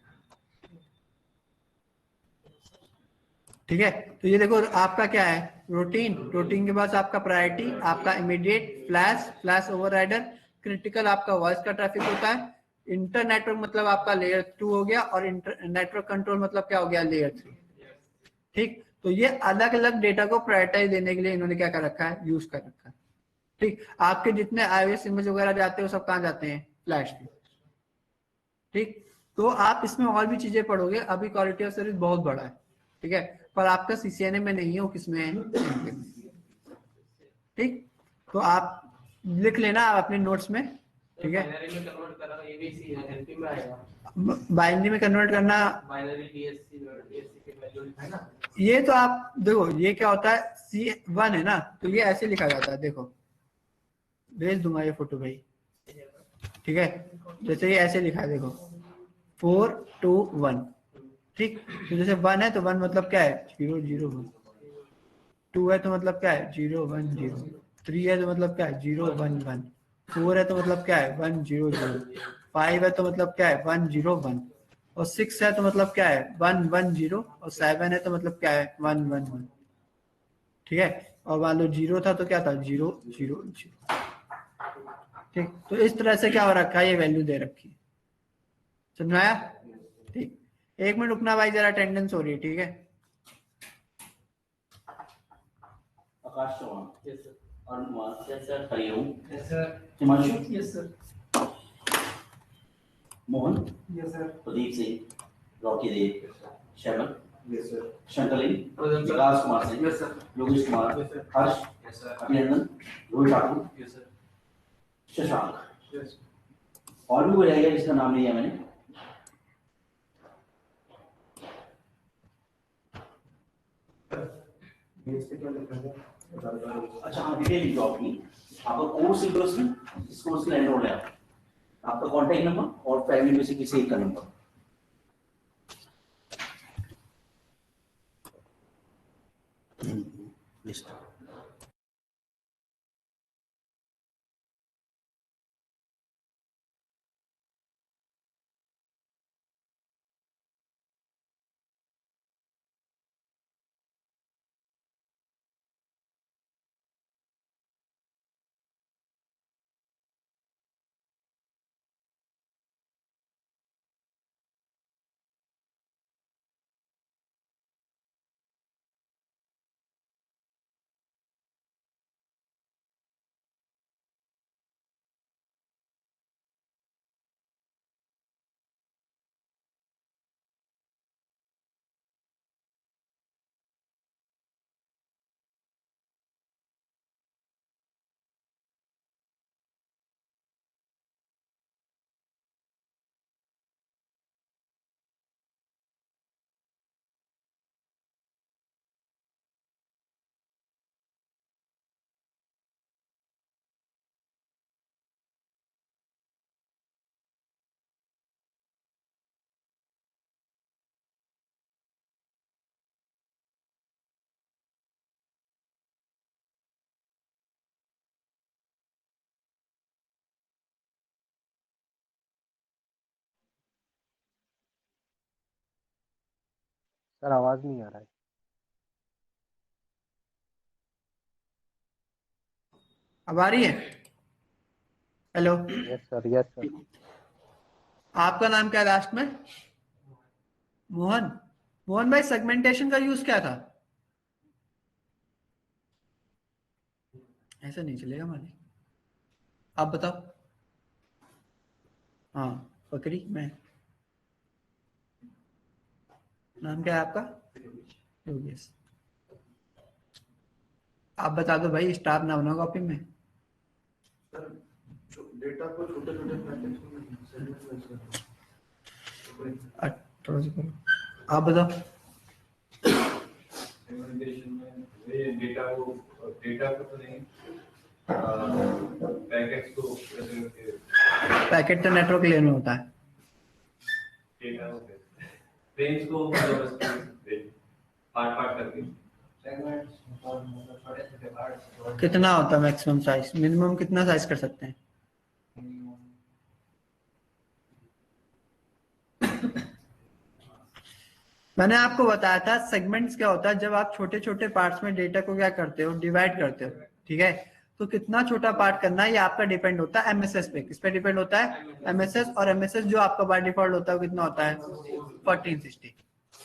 ठीक है। तो ये देखो आपका क्या है, रूटीन, रूटीन के पास आपका प्रायोरिटी, आपका इमीडिएट, फ्लैश, फ्लैश ओवरराइडर, क्रिटिकल आपका वॉइस का ट्रैफिक होता है, इंटर नेटवर्क मतलब आपका लेयर 2 हो गया, और नेटवर्क कंट्रोल मतलब क्या हो गया, लेयर 3, ठीक। तो ये अलग अलग डेटा को प्रायोरिटाइज देने के लिए इन्होंने क्या कर रखा है, यूज कर रखा है, ठीक। आपके जितने iOS इमेज वगैरह जाते हैं वो सब कहाँ जाते हैं, फ्लैश में, ठीक। तो आप इसमें और भी चीजें पढ़ोगे, अभी क्वालिटी ऑफ सर्विस बहुत बड़ा है, ठीक है, पर आपका CCNA में नहीं है, वो किसमें है, ठीक। तो आप लिख लेना आप अपने नोट्स में, ठीक है। बाइनरी में कन्वर्ट करना ABC एनपी में आएगा। बाइनरी में कन्वर्ट करना, बाइनरी DSC के वैल्यू लिखा है ना। ये तो आप देखो ये क्या होता है, C1 है ना, तो ये ऐसे लिखा जाता है, देखो भेज दूंगा ये फोटो भाई, ठीक है। जैसे ये ऐसे लिखा है, देखो 4 2 1, ठीक। तो जैसे 1 है तो 1 मतलब क्या है, 0 0 1, 2 है तो मतलब क्या है, 0 1 0, 3 है तो मतलब क्या है, 0 1 1, 4 है तो मतलब क्या है, 1 0 0, 5 है तो मतलब क्या है, 1 0 1, और 6 है तो मतलब क्या है, 1 1 0, और 7 है तो मतलब क्या है, 1 1 1, ठीक है। और मान लो 0 था तो क्या था, 0 0 0, ठीक। तो इस तरह से क्या हो रखा है, ये वैल्यू दे रखी है, समझ में आया, ठीक। 1 मिनट रुकना भाई, जरा अटेंडेंस हो रही है, ठीक है। Akash Chauhan, yes sir. Arun Kumar, yes sir, Hariom, yes sir. Himanshu, yes sir. Mohan, yes sir. Pradeep Singh, Rocky Dev, Shaimal, yes sir. शंकलिन, Pradeep sir. Vikas Kumar Singh, yes sir. Yogesh Kumar, yes sir. Harsh, yes sir. Abhinandan, Rohit Thakur, yes sir. Shashank. Yes. और भी कोई रहेगा जिसका नाम लिया मैंने? अच्छा हाँ, डिटेल जॉब की आपका कोर्स इंटरेस्ट में, इस कोर्स के एनरोल है आपका कॉन्टैक्ट नंबर और फैमिली में से किसी एक का नंबर। लिस्ट सर आवाज नहीं आ रहा है। अब आ रही है? Hello, yes sir, yes sir. आपका नाम क्या है लास्ट में? मोहन। मोहन भाई, सेगमेंटेशन का यूज क्या था? ऐसा नहीं चलेगा मालिक, आप बताओ। हाँ, बकरी मैं। नाम क्या है आपका? योगेश। आप बता दो भाई, स्टाफ ना बना कॉपी में। डेटा को छोटे छोटे पैकेट्स में सेगमेंट थोड़ा सा करो, आप बताओ। सेगमेंटेशन में ये डेटा को तो नहीं, पैकेट्स को कैसे करके पैकेट तो नेटवर्क लेयर में होता है। डेटा रेंज को मतलब पार्ट पार्ट करके सेगमेंट्स और मतलब छोटे छोटे पार्ट्स। कितना होता है मैक्सिमम साइज? मिनिमम कितना साइज कर सकते हैं? मैंने आपको बताया था सेगमेंट्स क्या होता है, जब आप छोटे छोटे पार्ट्स में डेटा को क्या करते हो, डिवाइड करते हो। ठीक है, तो कितना छोटा पार्ट करना है ये आपका डिपेंड होता है एमएसएस पे। किस पे डिपेंड होता है? एमएसएस। और एमएसएस जो आपका बाय डिफॉल्ट होता है वो कितना होता है? 1460।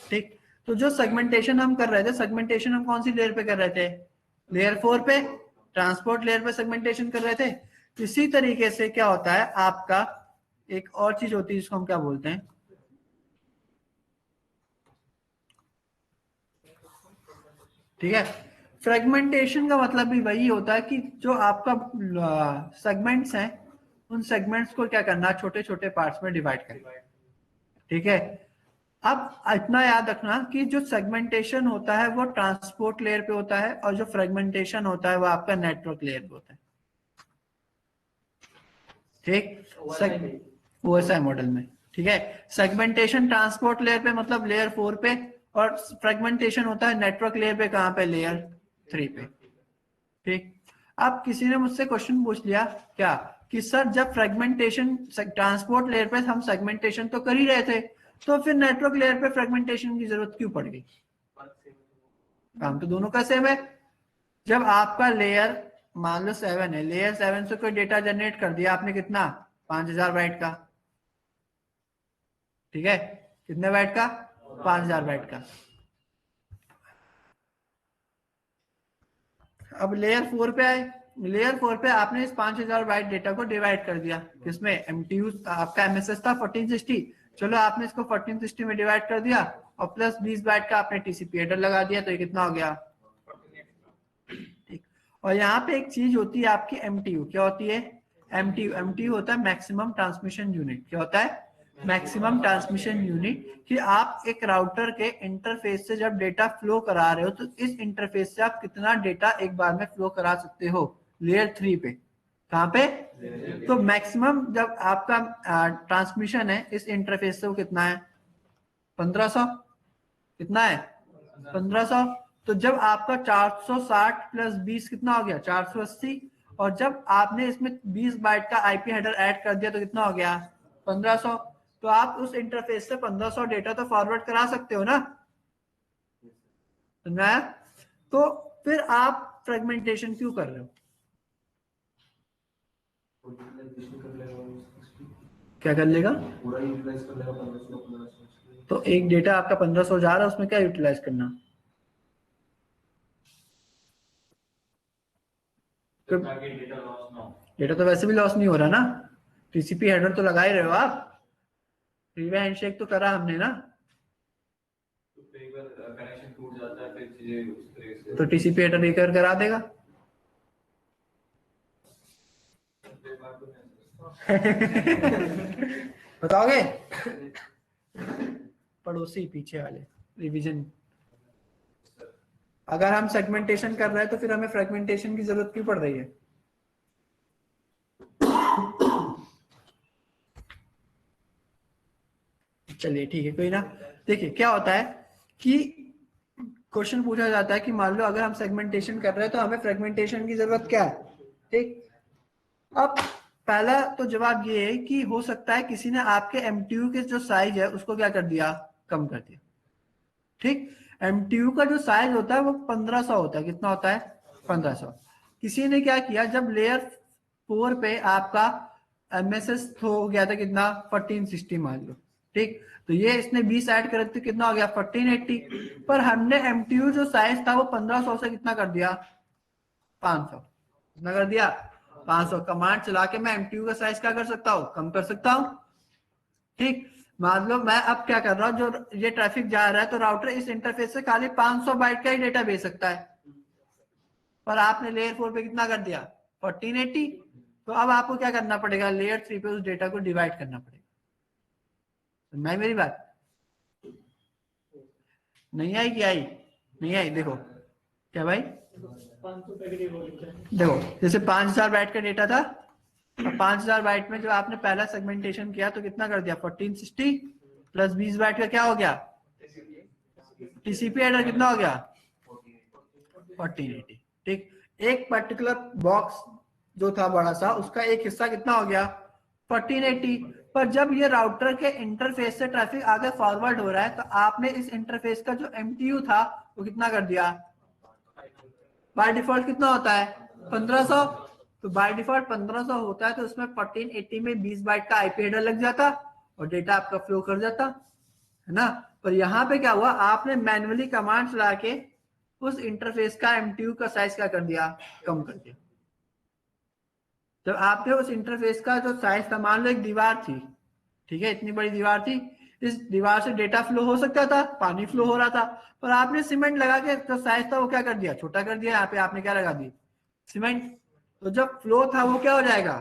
ठीक, तो जो सेगमेंटेशन हम कर रहे थे, सेगमेंटेशन हम कौन सी लेयर पे कर रहे थे? लेयर 4 पे, ट्रांसपोर्ट लेयर पे सेगमेंटेशन कर रहे थे। इसी तरीके से क्या होता है आपका, एक और चीज होती है जिसको हम क्या बोलते हैं, ठीक है, फ्रेगमेंटेशन का मतलब भी वही होता है कि जो आपका सेगमेंट्स हैं उन सेगमेंट्स को क्या करना, छोटे छोटे पार्ट्स में डिवाइड करना। ठीक है, अब इतना याद रखना कि जो सेगमेंटेशन होता है वो ट्रांसपोर्ट लेयर पे होता है और जो फ्रेगमेंटेशन होता है वो आपका नेटवर्क लेयर पे होता है। ठीक, ओएसआई मॉडल में। ठीक है, सेगमेंटेशन ट्रांसपोर्ट लेयर पे मतलब लेयर 4 पे, और फ्रेगमेंटेशन होता है नेटवर्क लेयर पे। कहां पे? लेयर 3 पे। ठीक, अब किसी ने मुझसे क्वेश्चन पूछ लिया क्या कि सर जब फ्रेगमेंटेशन ट्रांसपोर्ट लेयर पे हम सेगमेंटेशन तो कर ही रहे थे, तो फिर नेटवर्क लेयर पे फ्रेगमेंटेशन की जरूरत क्यों पड़ गई? काम तो दोनों का सेम है। जब आपका लेयर मान लो 7 है, लेयर 7 से कोई डेटा जनरेट कर दिया आपने, कितना? 5000 बाइट का। ठीक है, कितने बाइट का? 5000 बाइट का। अब लेयर 4 पे आए, लेयर 4 पे आपने इस 5000 बाइट डेटा को डिवाइड कर दिया। किसमें? एमटीयू। आपका एमएसएस था 1460, चलो आपने इसको 1460 में डिवाइड कर दिया और प्लस 20 बाइट का आपने टीसीपी हेडर लगा दिया, तो ये कितना हो गया? ठीक, और यहाँ पे एक चीज होती है आपकी एमटीयू। क्या होती है? एमटीयू। एमटीयू होता है मैक्सिमम ट्रांसमिशन यूनिट। क्या होता है? Maximum transmission unit. कि आप एक राउटर के इंटरफेस से जब डेटा फ्लो करा रहे हो तो इस इंटरफेस से आप कितना डेटा एक बार में फ्लो करा सकते हो? लेयर 3 पे। कहां पे? तो मैक्सिमम जब आपका ट्रांसमिशन है इस इंटरफेस से वो कितना है? 1500। कितना है? 1500। तो जब आपका 460 प्लस 20 कितना हो गया? 480। और जब आपने इसमें 20 बाइट का आईपी हेडर ऐड कर दिया तो कितना हो गया? 1500। तो आप उस इंटरफेस से 1500 डेटा तो फॉरवर्ड करा सकते हो ना? समझा? तो फिर आप फ्रेगमेंटेशन क्यों कर रहे हो? क्या कर लेगा? पूरा यूटिलाइज कर लेगा 1500। तो एक डेटा आपका 1500 जा रहा है, उसमें क्या यूटिलाइज करना? डेटा तो वैसे भी लॉस नहीं हो रहा ना, टीसीपी हेडर तो लगा ही रहे हो आप, थ्री वे हैंडशेक तो करा हमने ना। कनेक्शन टूट जाता है फिर चीजें उस तरह से तो टीसीपी हेडर रिकवर करा देगा। बताओगे? पड़ोसी पीछे वाले रिवीजन। अगर हम सेगमेंटेशन कर रहे हैं तो फिर हमें फ्रेगमेंटेशन की जरूरत क्यों पड़ रही है? चलिए ठीक है, कोई ना। देखिए क्या होता है कि क्वेश्चन पूछा जाता है कि मान लो अगर हम सेगमेंटेशन कर रहे हैं तो हमें फ्रेगमेंटेशन की जरूरत क्या है? ठीक, अब पहला तो जवाब ये है कि हो सकता है किसी ने आपके एमटीयू के जो साइज है उसको क्या कर दिया? कम कर दिया। ठीक। एमटीयू का जो साइज होता है वो 1500 होता है। कितना होता है? 1500। किसी ने क्या किया, जब लेयर 4 पे आपका एमएसएस हो गया था कितना, 1460 मान लो, ठीक। तो ये इसने 20 ऐड करे तो कितना हो गया, 1480। पर हमने एमटीयू जो साइज था वो 1500 से कितना कर दिया, 500। कितना कर दिया, 500। कमांड चला के मैं एमटीयू का साइज क्या कर सकता हूँ, कम कर सकता हूँ, ठीक। मान लो मैं अब क्या कर रहा हूँ, जो ये ट्रैफिक जा रहा है तो राउटर इस इंटरफेस से खाली 500 बाइट का ही डेटा भेज सकता है, पर आपने लेयर 4 पे कितना कर दिया, 1480। तो अब आपको क्या करना पड़ेगा, लेयर 3 पे उस डेटा को डिवाइड करना पड़ेगा। समझ मेरी बात? नहीं आई? क्या आई? नहीं आई? देखो क्या भाई, देखो जैसे 5000 बाइट का डेटा था, 5000 बाइट में जो आपने पहला सेगमेंटेशन किया तो कितना कर दिया, 1460 प्लस 20 बाइट का क्या हो गया, टीसीपी एडर कितना हो गया, 1480, ठीक। एक पर्टिकुलर बॉक्स जो था बड़ा सा, उसका एक हिस्सा कितना हो गया, 1480। पर जब ये राउटर के इंटरफेस से ट्रैफिक आगे फॉरवर्ड हो रहा है तो आपने इस इंटरफेस का जो एमटीयू था वो कितना कर दिया, बाय डिफॉल्ट कितना होता है, 1500। तो बाय डिफॉल्ट 1500 होता है, तो उसमें 1480 में 20 बाइट का आईपी हेडर लग जाता और डेटा आपका फ्लो कर जाता है ना। पर यहाँ पे क्या हुआ, आपने मैन्युअली कमांड चला के उस इंटरफेस का एमटीयू का साइज क्या कर दिया, कम कर दिया। जब आपने उस इंटरफेस का जो साइज था, मान लो एक दीवार थी, ठीक है, इतनी बड़ी दीवार थी, इस दीवार से डेटा फ्लो हो सकता था, पानी फ्लो हो रहा था, पर आपने सीमेंट लगा के जो साइज था वो क्या कर दिया, छोटा कर दिया। यहाँ पे आपने क्या लगा दी, सीमेंट। तो जब फ्लो था वो क्या हो जाएगा,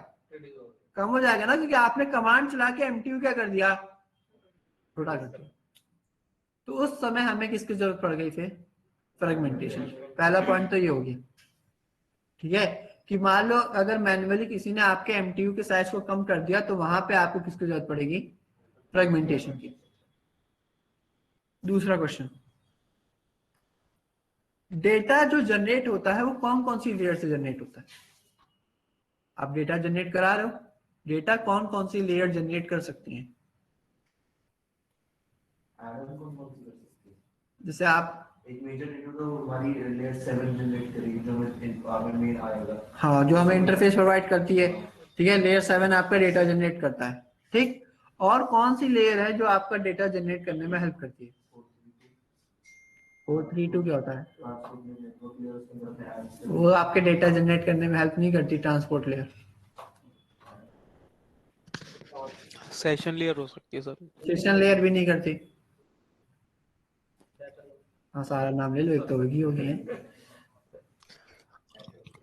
कम हो जाएगा ना, क्योंकि आपने कमांड चला के एमटीयू क्या कर दिया, छोटा कर दिया। तो उस समय हमें किसकी जरूरत पड़ गई, फिर फ्रेगमेंटेशन। पहला पॉइंट तो ये हो गया, ठीक है, कि मान लो अगर मैन्युअली किसी ने आपके एमटीयू के साइज को कम कर दिया तो वहां पे आपको किसकी जरूरत पड़ेगी, फ्रेगमेंटेशन की। दूसरा क्वेश्चन, डेटा जो जनरेट होता है वो कौन कौन सी लेयर से जनरेट होता है। आप डेटा जनरेट करा रहे हो, डेटा कौन कौन सी लेयर जनरेट कर सकती है। जैसे आप एक मेजर डेटा तो हमारी लेयर 7 जनरेट करेगी, जो हमें मेन आएगा, हाँ, जो हमें इंटरफेस प्रोवाइड करती है, ठीक है, लेयर 7 आपका डेटा जनरेट करता है, ठीक। और कौन सी लेयर है जो आपका डेटा जनरेट करने में हेल्प करती है, 432 क्या होता है, वो आपके डेटा जनरेट करने में हेल्प नहीं करती, ट्रांसपोर्ट लेयर। सेशन लेयर हो सकती है सर, सेशन लेयर भी नहीं करती। हाँ, सारा नाम ले लो, एक तो होगी है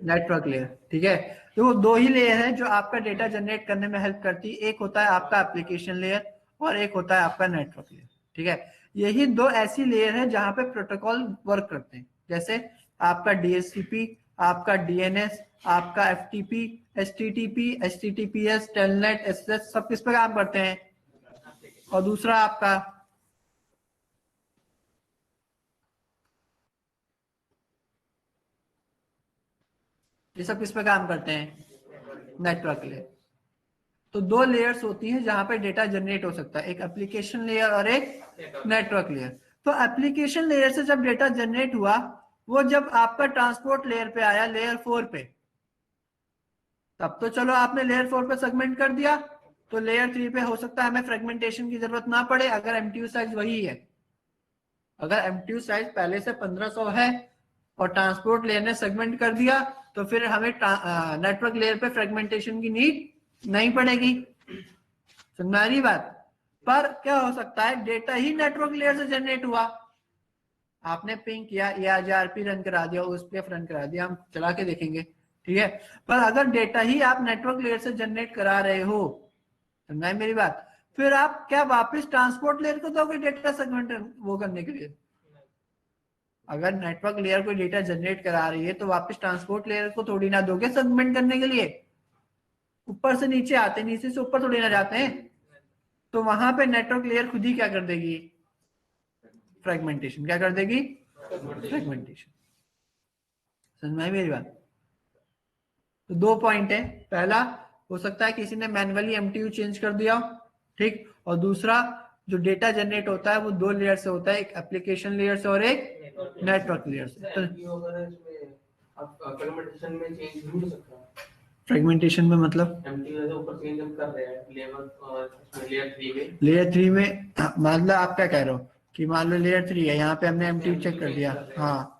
नेटवर्क लेयर, ठीक है। तो वो दो ही लेयर है जो आपका डेटा जनरेट करने में हेल्प करती है, एक होता है आपका एप्लीकेशन लेयर और एक होता है आपका नेटवर्क लेयर, ठीक है। यही दो ऐसी लेयर है जहां पे प्रोटोकॉल वर्क करते हैं, जैसे आपका डीएचसीपी, आपका डीएनएस, आपका FTP, HTTP, HTTPS, telnet, SSH, सब किस पे काम करते हैं। और दूसरा आपका ये सब किस पे काम करते हैं, नेटवर्क लेयर। तो दो लेयर्स होती हैं जहां पे डेटा जनरेट हो सकता है, एक एप्लीकेशन लेयर और एक नेटवर्क लेयर। तो एप्लीकेशन लेयर से जब डेटा जनरेट हुआ, वो जब आपका ट्रांसपोर्ट लेयर पे आया, लेयर 4 पे, तब तो चलो आपने लेयर 4 पे सेगमेंट कर दिया, तो लेयर 3 पे हो सकता है हमें फ्रेगमेंटेशन की जरूरत ना पड़े अगर एमटीयू साइज वही है। अगर एमटीयू साइज पहले से 1500 है और ट्रांसपोर्ट लेयर ने सेगमेंट कर दिया, तो फिर हमें नेटवर्क लेयर पे फ्रेगमेंटेशन की नीड नहीं पड़ेगी। समझ आ रही बात। पर क्या हो सकता है, डेटा ही नेटवर्क लेयर से जनरेट हुआ, आपने पिंग किया, ERGRP रन करा दिया, OSPF रन करा दिया, हम चला के देखेंगे, ठीक है। पर अगर डेटा ही आप नेटवर्क लेयर से जनरेट करा रहे हो, समझ आई मेरी बात, फिर आप क्या वापस ट्रांसपोर्ट लेयर को दोगे डेटा सेगमेंट वो करने के लिए। अगर नेटवर्क लेयर कोई डेटा जनरेट करा रही है तो वापस ट्रांसपोर्ट लेयर को थोड़ी ना दोगे सेगमेंट करने के लिए। ऊपर से नीचे आते, नीचे से ऊपर थोड़ी ना जाते हैं। तो वहां पे नेटवर्क लेयर खुद ही क्या कर देगी, फ्रेगमेंटेशन। क्या कर देगी, फ्रेगमेंटेशन। समझ में आई मेरी बात। तो दो पॉइंट है, पहला हो सकता है किसी ने मैन्युअली एमटीयू चेंज कर दिया, ठीक, और दूसरा जो डेटा जनरेट होता है वो 2 लेयर से होता है, एक एप्लीकेशन लेयर से और एक नेटवर्क लेयर से। तो फ्रेगमेंटेशन में चेंज नहीं हो सकता। फ्रेगमेंटेशन में मतलब एमटीयू से ऊपर चेंज हम कर रहे हैं लेवल लेयर 3 में। लेयर 3 में मतलब आप क्या कह रहे हो कि मान लो लेयर 3 है, यहाँ पे हमने एमटीयू चेक कर दिया। हाँ,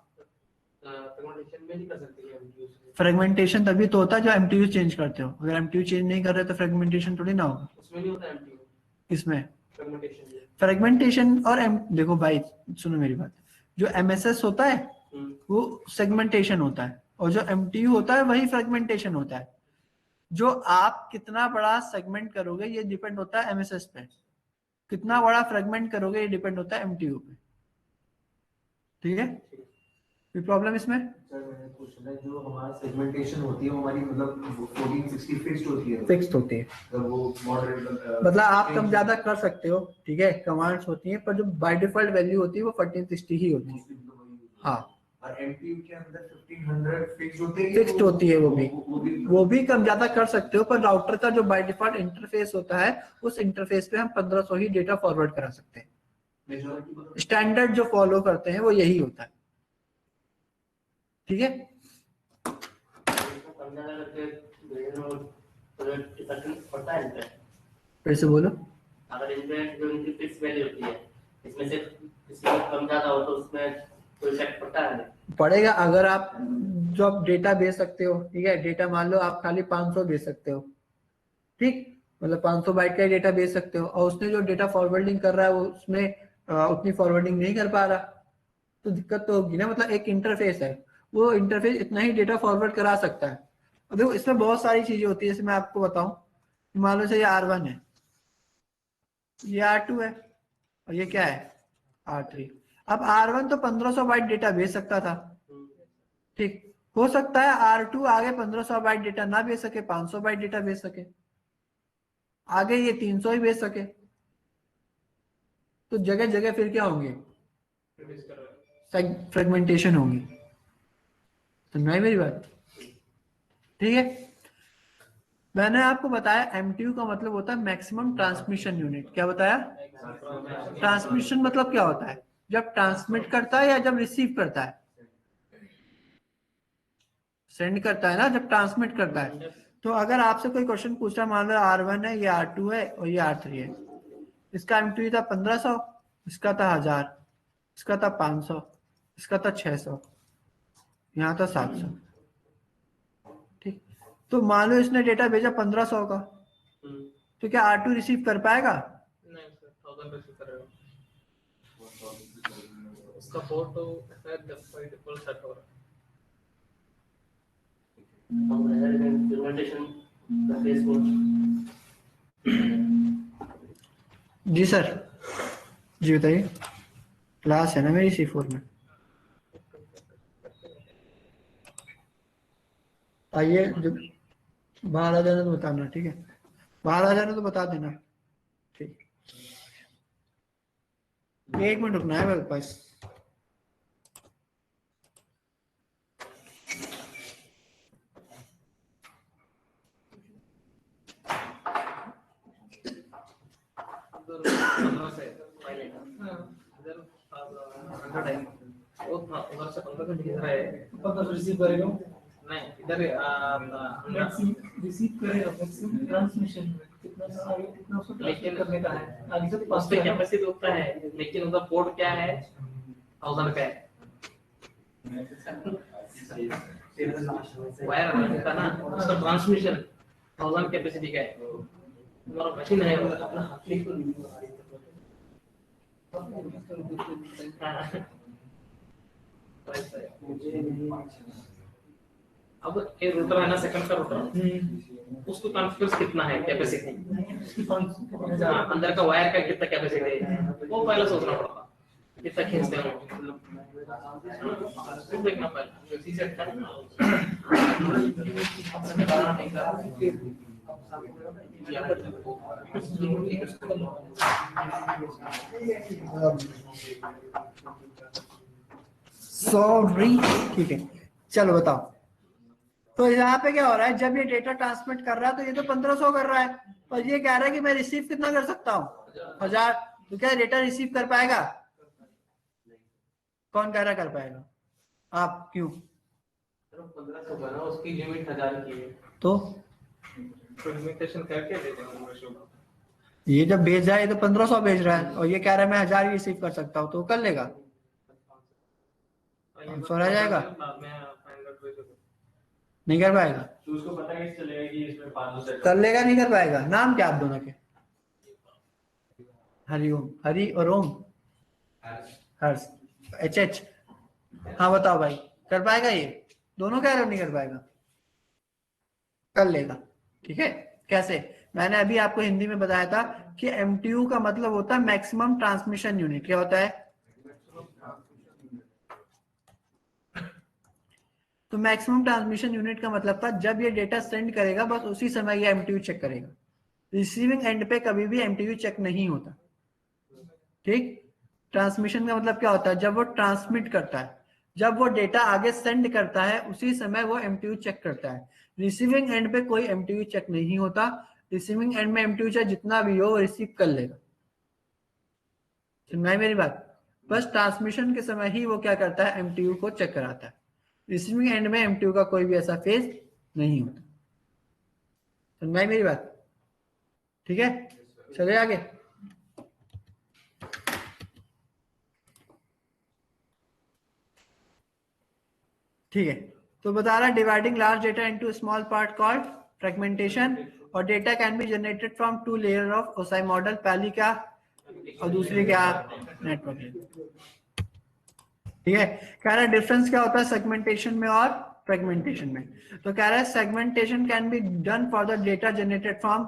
फ्रेगमेंटेशन में नहीं कर सकते एमटीयू से। फ्रेगमेंटेशन तभी तो होता है जो एमटीयू चेंज करते हो। अगर एमटीयू चेंज नहीं कर रहे तो फ्रेगमेंटेशन थोड़ी ना होगा। उसमें नहीं होता एमटीयू, इसमें फ्रेगमेंटेशन में। फ्रेगमेंटेशन और देखो भाई सुनो मेरी बात, जो एमएसएस होता है वो सेगमेंटेशन होता है, और जो एमटीयू होता है वही फ्रेगमेंटेशन होता है। जो आप कितना बड़ा सेगमेंट करोगे ये डिपेंड होता है एमएसएस पे, कितना बड़ा फ्रेगमेंट करोगे ये डिपेंड होता है एमटीयू पे। ठीक है, कोई प्रॉब्लम इसमें? सर मैंने क्वेश्चन है, जो हमारा सेगमेंटेशन होती है वो हमारी मतलब 1460 फिक्स्ड होती है। फिक्स्ड होती है, तो वो मॉडरेट मतलब आप कम ज्यादा कर सकते हो। ठीक है, कमांड्स होती हैं, पर जो बाय डिफॉल्ट वैल्यू होती है वो 1460 ही होती है। हाँ, और एमटीयू के अंदर 1500 फिक्स्ड होती है। फिक्स्ड होती है वो भी कम ज्यादा कर सकते हो, पर राउटर का जो बाय डिफॉल्ट इंटरफेस होता है उस इंटरफेस पे हम 1500 ही डेटा फॉरवर्ड करा सकते हैं। स्टैंडर्ड जो फॉलो करते हैं वो यही होता है। ठीक है, फिर से बोलो। अगर इनमें जो इनकी फिक्स वैल्यू होती है इसमें से किसी कम ज्यादा हो तो उसमें कोई इफेक्ट पड़ता है? पड़ेगा। अगर आप जो आप डेटा भेज सकते हो, ठीक है, डेटा मान लो आप खाली 500 भेज सकते हो, ठीक, मतलब 500 बाइट का डेटा भेज सकते हो, और उसने जो डेटा फॉरवर्डिंग कर रहा है वो उसमें उतनी फॉरवर्डिंग नहीं कर पा रहा, तो दिक्कत तो होगी ना। मतलब एक इंटरफेस है, वो इंटरफेस इतना ही डेटा फॉरवर्ड करा सकता है। अब देखो इसमें बहुत सारी चीजें होती है, जैसे मैं आपको बताऊं, मान लो ये R1 है, ये R2 है, और ये क्या है R3। अब R1 तो 1500 बाइट डेटा भेज सकता था, ठीक, हो सकता है R2 आगे 1500 बाइट डेटा ना भेज सके, 500 बाइट डेटा भेज सके, आगे ये 300 ही भेज सके। तो जगह जगह फिर क्या होंगे, फ्रेगमेंटेशन होंगी। समझ मेरी बात? ठीक है, मैंने आपको बताया एमटीयू का मतलब होता है मैक्सिमम ट्रांसमिशन यूनिट। क्या बताया? ट्रांसमिशन मतलब क्या होता है? जब ट्रांसमिट करता है या जब रिसीव करता है? सेंड करता है ना, जब ट्रांसमिट करता है। तो अगर आपसे कोई क्वेश्चन पूछ रहा है, मान लो R1 है, ये R2 है और ये R3 है, इसका एमटीयू था 1500, इसका था 1000, इसका था 500, इसका था 600, यहाँ था 700। ठीक, तो मान लो इसने डेटा भेजा 1500 का, तो क्या R2 रिसीव कर पाएगा? नहीं सर, 1000 रिसीव करेगा। उसका पोर्ट तो शायद डिफॉल्ट सेट हो रहा है। जी सर, जी बताइए। क्लास है ना मेरी C4 में, आइए। जब बाहर आ जाना तो बताना, ठीक है, बाहर आ जाना तो बता देना। ठीक, 1 मिनट रुकना है मेरे पास। रिसीव करेगा, नहीं इधर रिसीव करेगा ट्रांसमिशन में कितना आगे कितना उसको ट्रांसमिट करने का है, आगे से उस पे कैपेसिटी होता है, लेकिन उसका पोर्ट क्या है 1000 का है। वायर का ना, उसका ट्रांसमिशन 1000 कैपेसिटी का है। हमारा मशीन है अपना अब ये रूटर है ना, सेकंड का रूटर, उसको कॉन्फ़िगर कितना है कैपेसिटी, अंदर का वायर का कितना कैपेसिटी है वो पहले सोचना पड़ता, कितना खींचते हैं वो देखना पहले। इसी से सॉरी, ठीक है, चलो बताओ। तो यहाँ पे क्या हो रहा है, जब ये डेटा ट्रांसमिट कर रहा है तो ये तो 1500 कर रहा है, और ये कह रहा है कि मैं रिसीव कितना कर सकता हूँ 1000। तो क्या डेटा रिसीव कर पाएगा? कौन कह रहा कर पाएगा? आप क्यों? 1500 का ना, उसकी लिमिट 1000 की है, तो लिमिटेशन करके दे देंगे। ये जब भेज रहा है तो 1500 भेज रहा है और ये कह रहा है मैं 1000 ही रिसीव कर सकता हूँ, तो कर लेगा, 500 रह जाएगा, नहीं कर पाएगा। तो उसको पता कैसे चलेगा कि इसमें 500 कर लेगा, नहीं कर पाएगा? नाम क्या आप दोनों के? हरिओम, हरि और ओम, हर्ष, HH। हाँ बताओ भाई, कर पाएगा ये? दोनों कह रहे हो नहीं कर पाएगा? कर लेगा, ठीक है। कैसे? मैंने अभी आपको हिंदी में बताया था कि MTU का मतलब होता है मैक्सिमम ट्रांसमिशन यूनिट। क्या होता है? तो मैक्सिमम ट्रांसमिशन यूनिट का मतलब था जब ये डेटा सेंड करेगा बस उसी समय ये MTU चेक करेगा। रिसीविंग एंड पे कभी भी MTU चेक नहीं होता, ठीक। ट्रांसमिशन का मतलब क्या होता है? जब वो ट्रांसमिट करता है, जब वो डेटा आगे सेंड करता है उसी समय वो MTU चेक करता है। रिसीविंग एंड पे कोई MTU चेक नहीं होता। रिसीविंग एंड में MTU चाहे जितना भी हो वो रिसीव कर लेगा। सुन मेरी बात? बस ट्रांसमिशन के समय ही वो क्या करता है? MTU को चेक कराता है। रिसीविंग एंड में MTU का कोई भी ऐसा फेज नहीं होता। सुन मेरी बात? ठीक है, चलिए आगे। ठीक है, तो बता रहा dividing large data into small part called fragmentation, और data can be generated from 2 layer of OSI model. पहली क्या और दूसरी क्या? नेटवर्क। ठीक है, कह रहा है डिफरेंस क्या होता है सेगमेंटेशन में और फ्रेगमेंटेशन में। तो कह रहा है segmentation can be done for the data generated from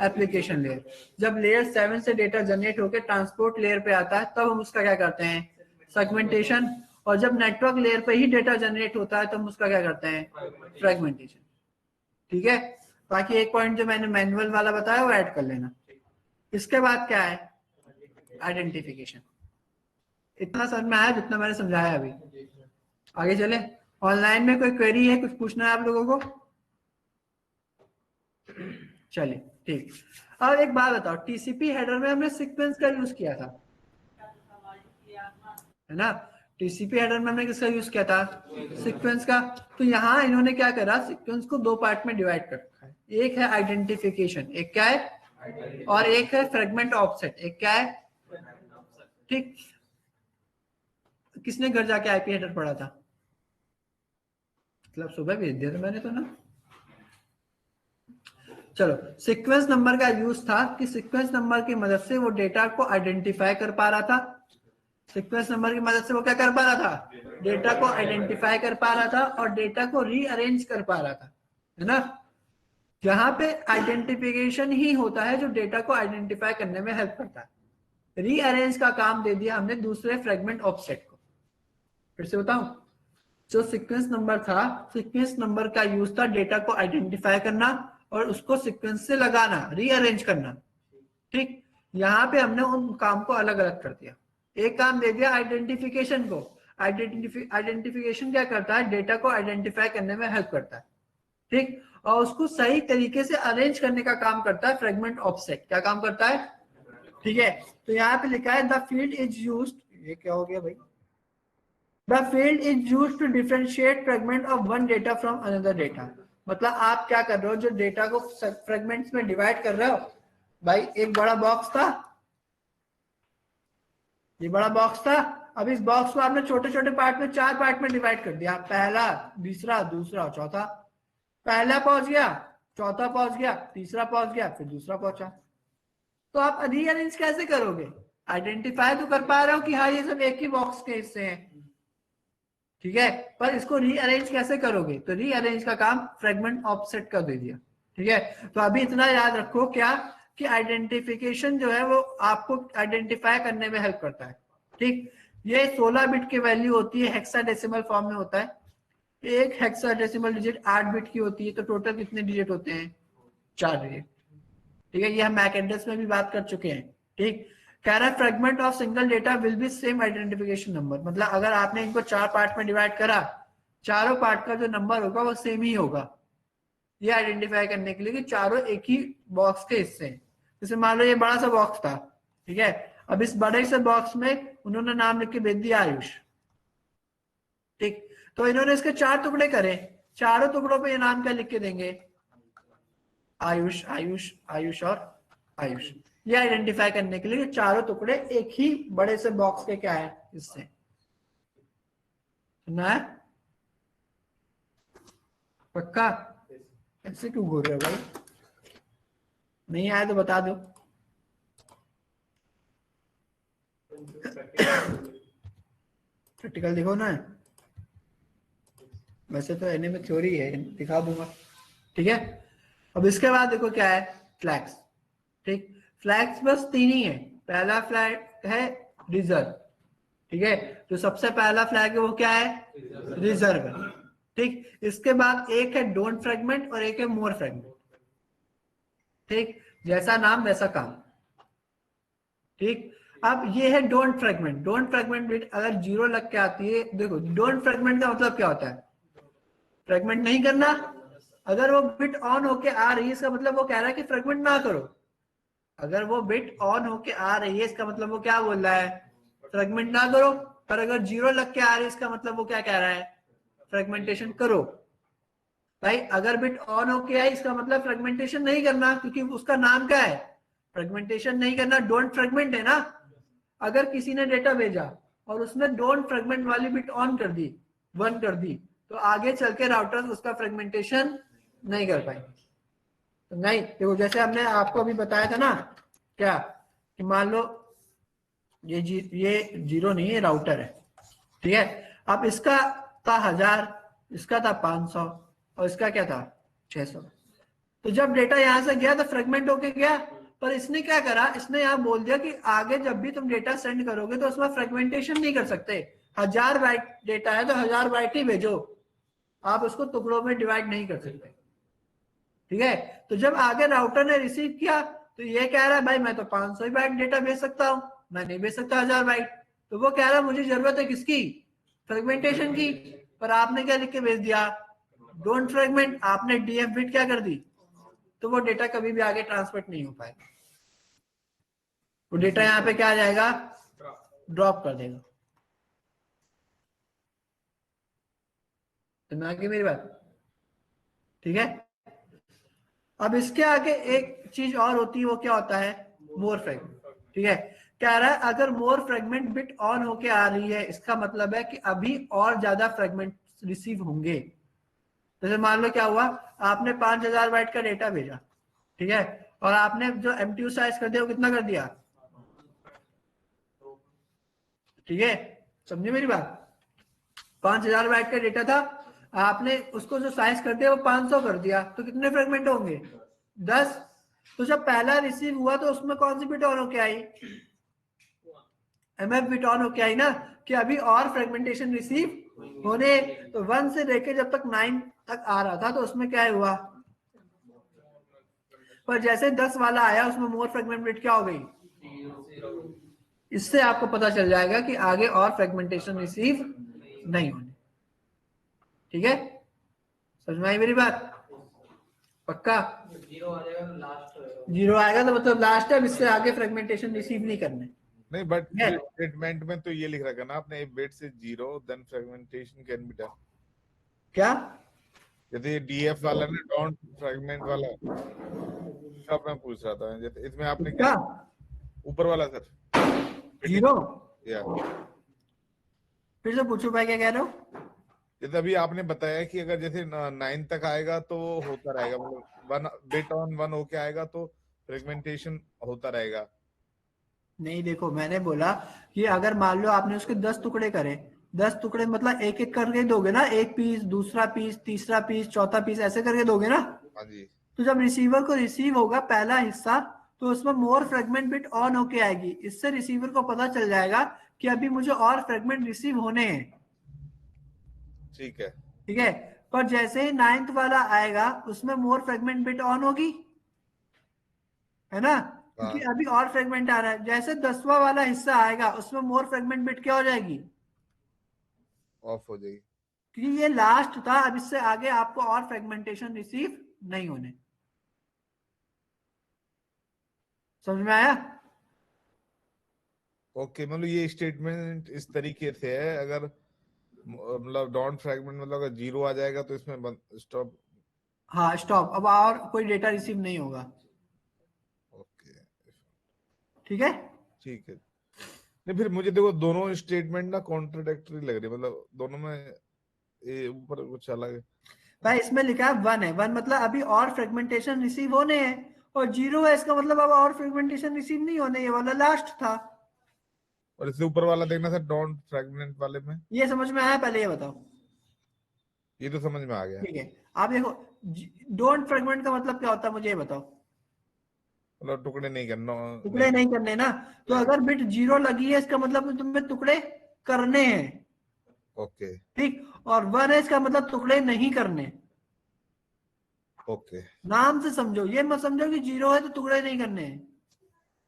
application layer. जब लेयर 7 से डेटा जनरेट होकर ट्रांसपोर्ट लेयर पे आता है तब हम उसका क्या करते हैं? सेगमेंटेशन। और जब नेटवर्क लेयर पे ही डेटा जनरेट होता है तो हम उसका क्या करते हैं? फ्रेगमेंटेशन। ठीक है, बाकी एक पॉइंट जो मैंने मैनुअल वाला बताया वो ऐड कर लेना। इसके बाद क्या है? आइडेंटिफिकेशन। इतना समझ में आया जितना मैंने समझाया अभी? आगे चले। ऑनलाइन में कोई क्वेरी है, कुछ पूछना है आप लोगों को? चलिए ठीक। अब एक बात बताओ, TCP हेडर में हमने सीक्वेंस का यूज किया था, है ना? TCP हेडर में हमने किसका यूज किया था? सीक्वेंस का। तो यहाँ इन्होंने क्या करा? सीक्वेंस को 2 पार्ट में डिवाइड कर रखा है। एक है आइडेंटिफिकेशन, एक क्या है? और एक है फ्रेगमेंट ऑफसेट, एक क्या है? ठीक। किसने घर जाके IP हेडर पढ़ा था? मतलब सुबह भेज दिया था मैंने तो ना। चलो, सीक्वेंस नंबर का यूज था कि सीक्वेंस नंबर की मदद से वो डेटा को आइडेंटिफाई कर पा रहा था। सीक्वेंस नंबर की मदद से वो क्या कर पा रहा था? डेटा को आइडेंटिफाई कर पा रहा था और डेटा को रीअरेंज कर पा रहा था, है ना? जहां पे आइडेंटिफिकेशन ही होता है जो डेटा को आइडेंटिफाई करने में हेल्प करता है। रीअरेंज का काम दे दिया हमने दूसरे फ्रेगमेंट ऑफसेट को। फिर से बताऊं, जो सीक्वेंस नंबर था, सीक्वेंस नंबर का यूज था डेटा को आइडेंटिफाई करना और उसको सीक्वेंस से लगाना, रीअरेंज करना। ठीक, यहाँ पे हमने उन काम को अलग अलग कर दिया। एक काम दे दिया आइडेंटिफिकेशन को। आइडेंटिफिकेशन क्या करता है? डेटा को आइडेंटिफाई करने में हेल्प करता है, ठीक। और उसको सही तरीके से अरेंज करने का काम करता है फ्रेगमेंट ऑफसेट। क्या काम करता है? ठीक है, तो यहाँ पे लिखा है द फील्ड इज यूज्ड। ये क्या हो गया भाई? The field is used to differentiate fragment of one data from another data. मतलब आप क्या कर रहे हो? जो डेटा को फ्रेगमेंट्स में डिवाइड कर रहे हो, भाई एक बड़ा बॉक्स था, ये बड़ा बॉक्स था। अब इस बॉक्स को आपने छोटे छोटे पार्ट में, 4 पार्ट में डिवाइड कर दिया। पहला, दूसरा, दूसरा, चौथा। पहला पहुंच गया, चौथा पहुंच गया, तीसरा पहुंच गया, फिर दूसरा पहुंचा। तो आप रीअरेंज कैसे करोगे? आइडेंटिफाई तो कर पा रहे हो कि हाँ ये सब एक ही बॉक्स के हिस्से हैं, ठीक है, पर इसको रीअरेंज कैसे करोगे? तो रीअरेंज का काम फ्रेगमेंट ऑफसेट का दे दिया, ठीक है। तो अभी इतना याद रखो क्या, कि आइडेंटिफिकेशन जो है वो आपको आइडेंटिफाई करने में हेल्प करता है, ठीक। ये 16 बिट की वैल्यू होती है, हेक्साडेसिमल फॉर्म में होता है। एक हेक्साडेसिमल डिजिट 8 बिट की होती है, तो टोटल कितने डिजिट होते हैं? 4 डिजिट, ठीक है। ये हम मैक एड्रेस में भी बात कर चुके हैं, ठीक। कह रहा है fragment of single data will be same identification number. मतलब अगर आपने इनको 4 पार्ट में डिवाइड करा, चारों पार्ट का जो नंबर होगा वो सेम ही होगा। ये आइडेंटिफाई करने के लिए कि चारों एक ही बॉक्स के हिस्से हैं। जैसे मान लो ये बड़ा सा बॉक्स था, ठीक है, अब इस बड़े से बॉक्स में उन्होंने नाम लिख के भेज दिया आयुष, ठीक। तो इन्होंने इसके 4 टुकड़े करे, चारों टुकड़ों पे ये नाम क्या लिख के देंगे, आयुष आयुष आयुष और आयुष। ये आइडेंटिफाई करने के लिए ये चारों टुकड़े एक ही बड़े से बॉक्स के क्या है इससे, सुना है? पक्का? ऐसे क्यों बोल रहे हो भाई? नहीं आया तो बता दो। प्रैक्टिकल दिखो ना, वैसे तो एनए में थ्योरी है, दिखा दूंगा, ठीक है। अब इसके बाद देखो क्या है, फ्लैग्स, ठीक। फ्लैग्स बस 3 ही है। पहला फ्लैग है रिजर्व, ठीक है, जो सबसे पहला फ्लैग है वो क्या है, रिजर्व, ठीक। इसके बाद एक है डोंट फ्रेगमेंट और एक है मोर फ्रेगमेंट, ठीक। जैसा नाम वैसा काम, ठीक। अब ये है don't fragment. Don't fragment bit अगर 0 लग के आती है, देखो डोंट फ्रेगमेंट का मतलब क्या होता है, फ्रेगमेंट नहीं करना। अगर वो बिट ऑन होके आ रही है इसका मतलब वो कह रहा है कि फ्रेगमेंट ना करो। अगर वो बिट ऑन होके आ रही है इसका मतलब वो क्या बोल रहा है, फ्रेगमेंट ना करो। पर अगर 0 लग के आ रही है इसका मतलब वो क्या कह रहा है, फ्रेगमेंटेशन करो। भाई अगर बिट ऑन होके आई इसका मतलब फ्रेगमेंटेशन नहीं करना, क्योंकि उसका नाम क्या है, फ्रेगमेंटेशन नहीं करना, डोंट फ्रेगमेंट है ना। अगर किसी ने डेटा भेजा और उसने डोंट फ्रेगमेंट वाली बिट ऑन कर दी, 1 कर दी, तो आगे चल के राउटर उसका फ्रेगमेंटेशन नहीं कर पाएंगे। तो नहीं, देखो जैसे हमने आपको अभी बताया था ना, क्या कि मान लो ये 0 नहीं है, राउटर है, ठीक है। अब इसका था 1000, इसका था 500 और इसका क्या था 600। तो जब डेटा यहां से गया तो फ्रेगमेंट होके गया, पर इसने क्या करा, इसने यहाँ बोल दिया कि आगे जब भी तुम डेटा सेंड करोगे तो उसमें फ्रेगमेंटेशन नहीं कर सकते। 1000 बाइट डेटा है तो 1000 बाइट ही भेजो, आप उसको टुकड़ों में डिवाइड नहीं कर सकते, ठीक है। तो जब आगे राउटर ने रिसीव किया तो ये कह रहा है भाई मैं तो 500 बाइट डेटा भेज सकता हूं, मैं नहीं भेज सकता 1000 बाइट। तो वो कह रहा है मुझे जरूरत है किसकी, फ्रेगमेंटेशन की। पर आपने क्या लिख के भेज दिया, डोंट फ्रेगमेंट। आपने डीएफ बिट क्या कर दी, तो वो डेटा कभी भी आगे ट्रांसमिट नहीं हो पाएगा। वो डेटा यहाँ पे क्या आ जाएगा, ड्रॉप कर देगा। तो मैं आगे मेरी बात, ठीक है। अब इसके आगे एक चीज और होती है, वो क्या होता है, मोर फ्रेगमेंट, ठीक है। कह रहा है अगर मोर फ्रेगमेंट बिट ऑन होके आ रही है इसका मतलब है कि अभी और ज्यादा फ्रेगमेंट रिसीव होंगे। जैसे मान लो क्या हुआ, आपने 5000 बाइट का डेटा भेजा, ठीक है, और आपने जो एमटीयू साइज कर दिया वो कितना कर दिया, ठीक है, समझे मेरी बात। 5000 बाइट का डेटा था, आपने उसको जो साइज कर दिया वो 500 कर दिया, तो कितने फ्रेगमेंट होंगे, 10। तो जब पहला रिसीव हुआ तो उसमें कौन सी बिट ऑन होके आई, एमएफ बिट ऑन होके आई ना, कि अभी और फ्रेगमेंटेशन रिसीव होने। तो 1 से लेके जब तक 9 तक आ रहा था तो उसमें क्या हुआ, पर जैसे 10 वाला आया उसमें मोर फ्रेगमेंट बिट क्या हो गई, इससे आपको पता चल जाएगा कि आगे और फ्रेगमेंटेशन रिसीव नहीं होने, ठीक है। समझ में आई मेरी बात, पक्का। 0 आएगा तो मतलब लास्ट है, इससे आगे फ्रेगमेंटेशन रिसीव नहीं करने। नहीं, बट स्टेटमेंट में तो ये लिख रखा ना आपने, इफ बिट से 0 then fragmentation can be done. क्या, जैसे ये डीएफ वाला ना, डोंट फ्रेगमेंट वाला, सब मैं पूछ रहा था, जैसे इसमें आपने क्या ऊपर वाला सर 0, या फिर से पूछो भाई क्या कह रहे हो। जैसे अभी आपने बताया कि अगर जैसे 9 तक आएगा तो होता रहेगा, मतलब 1 बिट ऑन 1 होके आएगा तो फ्रेगमेंटेशन होता रहेगा। नहीं देखो मैंने बोला कि अगर मान लो आपने उसके 10 टुकड़े करे, 10 टुकड़े मतलब एक एक करके दोगे ना, एक पीस, दूसरा पीस, तीसरा पीस, चौथा पीस, ऐसे करके दोगे ना। हाँ जी। तो जब रिसीवर को रिसीव होगा पहला हिस्सा तो उसमें मोर फ्रेगमेंट बिट ऑन होके आएगी, इससे रिसीवर को पता चल जाएगा कि अभी मुझे और फ्रेगमेंट रिसीव होने हैं, ठीक है, ठीक है। पर जैसे ही 9th वाला आएगा उसमें मोर फ्रेगमेंट बिट ऑन होगी, है ना, क्योंकि अभी और फ्रेगमेंट आ रहा है। जैसे 10वां वाला हिस्सा आएगा उसमें मोर फ्रेगमेंट बिट क्या हो जाएगी, ऑफ हो जाएगी, क्योंकि ये लास्ट था। अब इससे आगे आपको और फ्रेगमेंटेशन रिसीव नहीं होने। समझ में आया, ओके, मतलब ये स्टेटमेंट इस तरीके से है, अगर मतलब डॉट फ्रैगमेंट मतलब अगर 0 आ जाएगा तो इसमें स्टॉप। हाँ स्टॉप, अब और कोई डेटा रिसीव नहीं होगा। ओके ठीक है, ठीक है। नहीं फिर मुझे देखो दोनों स्टेटमेंट ना कॉन्ट्राडिक्टरी लग रही है, मतलब दोनों में ये ऊपर कुछ अलग है। भाई इसमें लिखा है 1 है, 1 मतलब अभी और फ्रेगमेंटेशन रिसीव होने हैं, और 0 है इसका मतलब अब और फ्रेगमेंटेशन रिसीव नहीं होने, ये वाला लास्ट था। और इससे ऊपर वाला देखना सर डॉट फ्रैगमेंट वाले में, ये समझ में आया, पहले ये बताओ। ये तो समझ में आ गया। ठीक है, आप देखो डोंट फ्रेगमेंट का मतलब क्या होता है, मुझे ये बताओ। मतलब टुकड़े नहीं करना, टुकड़े नहीं करने ना, तो अगर बिट 0 लगी है इसका मतलब तुम्हें टुकड़े करने हैं। ओके ठीक, और 1 है इसका मतलब टुकड़े नहीं करने। ओके नाम से समझो, ये मत समझो कि 0 है तो टुकड़े नहीं करने हैं।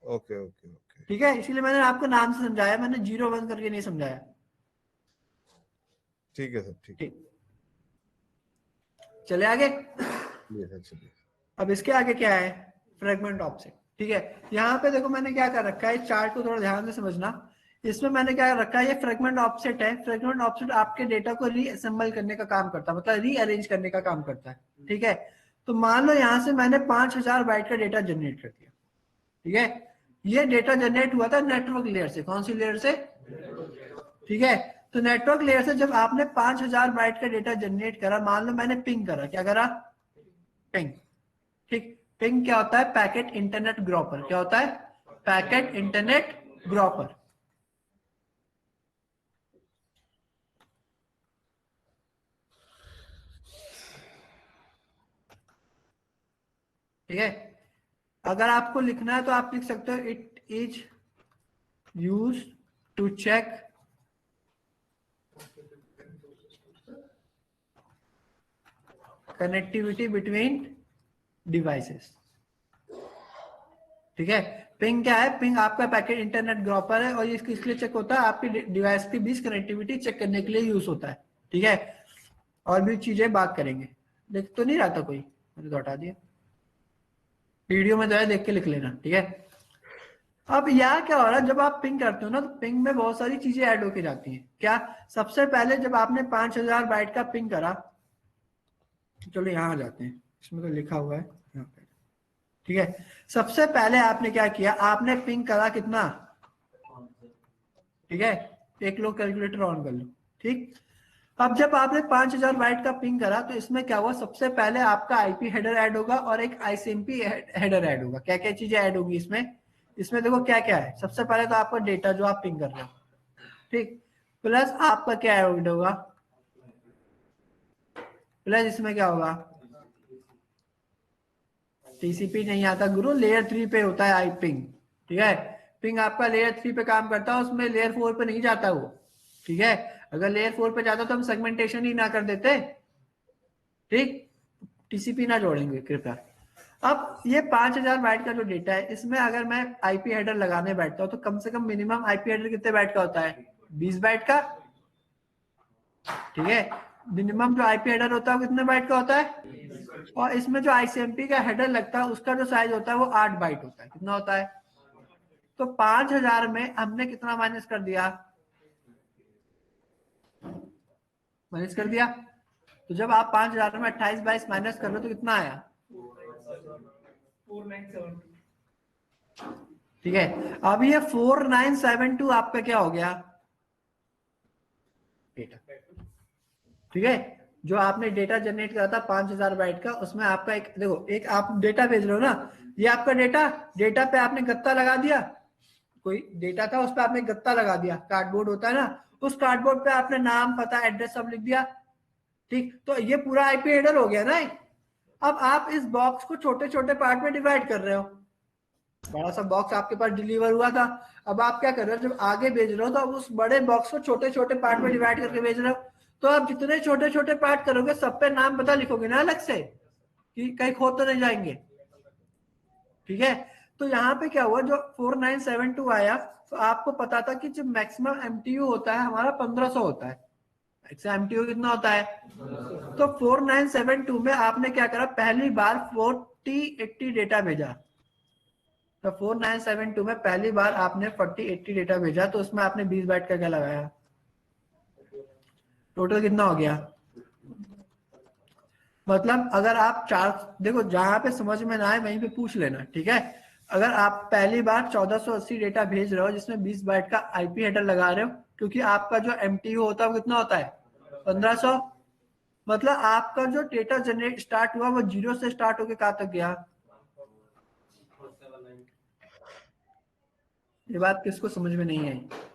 ओके ओके ओके ठीक है, इसीलिए मैंने आपको नाम से समझाया, मैंने 0 1 करके नहीं समझाया। ठीक है सर, ठीक ठीक, चले आगे। है सर, चलिए। अब इसके आगे क्या है, फ्रेगमेंट ऑफसेट। ठीक है, यहाँ पे देखो मैंने क्या कर रखा है, इस चार्ट को थोड़ा ध्यान से समझना। इसमें मैंने क्या रखा है, ये फ्रेगमेंट ऑफसेट है। फ्रेगमेंट ऑफसेट आपके डेटा को रीअसेंबल करने का काम करता है, मतलब रीअरेंज करने का काम करता है। ठीक है, तो मान लो यहाँ से मैंने 5000 बाइट का डेटा जनरेट कर दिया। ठीक है, ये डेटा जनरेट हुआ था नेटवर्क लेयर से। कौन सी लेयर से? ठीक है, तो नेटवर्क लेयर से जब आपने 5000 बाइट का डेटा जनरेट करा, मान लो मैंने पिंग करा, क्या करा? पिंग। ठीक, पिंग क्या होता है? Packet internet groper. क्या होता है? Packet internet groper. ठीक है, अगर आपको लिखना है तो आप लिख सकते हो it is use to check connectivity between devices. ठीक है, पिंग क्या है? पिंग आपका पैकेट इंटरनेट ग्रोपर है, और ये किस लिए चेक होता है? आपकी डिवाइस के बीच कनेक्टिविटी चेक करने के लिए यूज होता है। ठीक है, और भी चीजें बात करेंगे। देख तो नहीं रहा था कोई, मैंने तो हटा दिया। वीडियो में जो है देख के लिख लेना। ठीक है, अब यहाँ क्या हो रहा है, जब आप पिंग करते हो ना, तो पिंग में बहुत सारी चीजें ऐड होके जाती हैं। क्या? सबसे पहले जब आपने 5000 बाइट का पिंग करा, चलो यहाँ आ जाते हैं, इसमें तो लिखा हुआ है यहाँ पे। ठीक है, सबसे पहले आपने क्या किया, आपने पिंग करा कितना? ठीक है, एक लोग कैलकुलेटर ऑन कर लो। ठीक, अब जब आपने 5000 बाइट का पिंग करा, तो इसमें क्या हुआ, सबसे पहले आपका आईपी हेडर ऐड होगा और एक आईसीएमपी हेडर ऐड होगा। क्या क्या चीजें ऐड होगी इसमें? इसमें देखो क्या क्या है। सबसे पहले तो आपका डेटा जो आप पिंग कर रहे हो, ठीक, प्लस आपका क्या ऐड होगा, प्लस इसमें क्या होगा, टीसीपी नहीं आता गुरु, लेयर 3 पे होता है आई पिंग। ठीक है, पिंग आपका लेयर 3 पे काम करता है, उसमें लेयर 4 पे नहीं जाता वो। ठीक है, अगर लेयर 4 पे जाता तो हम सेगमेंटेशन ही ना कर देते। ठीक, टीसीपी ना जोड़ेंगे कृपया। अब ये 5000 बाइट का जो डेटा है, इसमें अगर मैं आईपी हेडर लगाने बैठता हूँ, तो कम से कम मिनिमम आईपी हेडर कितने बाइट का होता है? 20 बाइट का। ठीक है, मिनिमम जो आईपी हेडर होता है वो कितने बाइट का होता है? और इसमें जो आईसीएमपी का हेडर लगता है, उसका जो साइज होता है वो 8 बाइट होता है। कितना होता है? तो 5000 में हमने कितना माइनस कर दिया? माइनस कर दिया। तो जब आप 5000 में 28 22 माइनस कर रहे हो तो कितना आया? 4972। ठीक है, अब ये 4972 आपका क्या हो गया? डेटा। ठीक है, जो आपने डेटा जनरेट करा था 5000 बाइट का, उसमें आपका एक देखो, एक आप डेटा भेज रहे हो ना, ये आपका डेटा पे आपने गत्ता लगा दिया। कोई डेटा था, उस पर आपने गत्ता लगा दिया, कार्डबोर्ड होता है ना, उस कार्डबोर्ड पे आपने नाम, पता, एड्रेस सब लिख दिया। ठीक, तो ये पूरा आईपी हेडर हो गया ना। अब आप इस बॉक्स को छोटे छोटे पार्ट में डिवाइड कर रहे हो। बड़ा सा बॉक्स आपके पास डिलीवर हुआ था, अब आप क्या कर रहे हो, जब आगे भेज रहे हो तो अब उस बड़े बॉक्स को छोटे छोटे पार्ट में डिवाइड करके भेज रहे हो। तो आप जितने छोटे छोटे पार्ट करोगे, सब पे नाम पता लिखोगे ना अलग से, कि कहीं खो तो नहीं जाएंगे। ठीक है, तो यहाँ पे क्या हुआ, जो 4972 आया, तो आपको पता था कि जो मैक्सिमम एमटीयू होता है हमारा 1500 होता है। एमटीयू कितना होता है? तो 4972 में आपने क्या करा, पहली बार 4080 डेटा भेजा। तो 4972 में पहली बार आपने 4080 डेटा भेजा तो उसमें आपने 20 बाइट का क्या लगाया, टोटल कितना हो गया। मतलब अगर आप चार, देखो जहां पे समझ में ना आए वहीं पे पूछ लेना, ठीक है। अगर आप पहली बार 1480 डेटा भेज रहे हो जिसमें 20 बाइट का आईपी हेडर लगा रहे हो, क्योंकि आपका जो एमटीयू होता है वो कितना होता है 1500, मतलब आपका जो डेटा जनरेट स्टार्ट हुआ वो 0 से स्टार्ट होके कहां तक गया। ये बात किसको समझ में नहीं आई।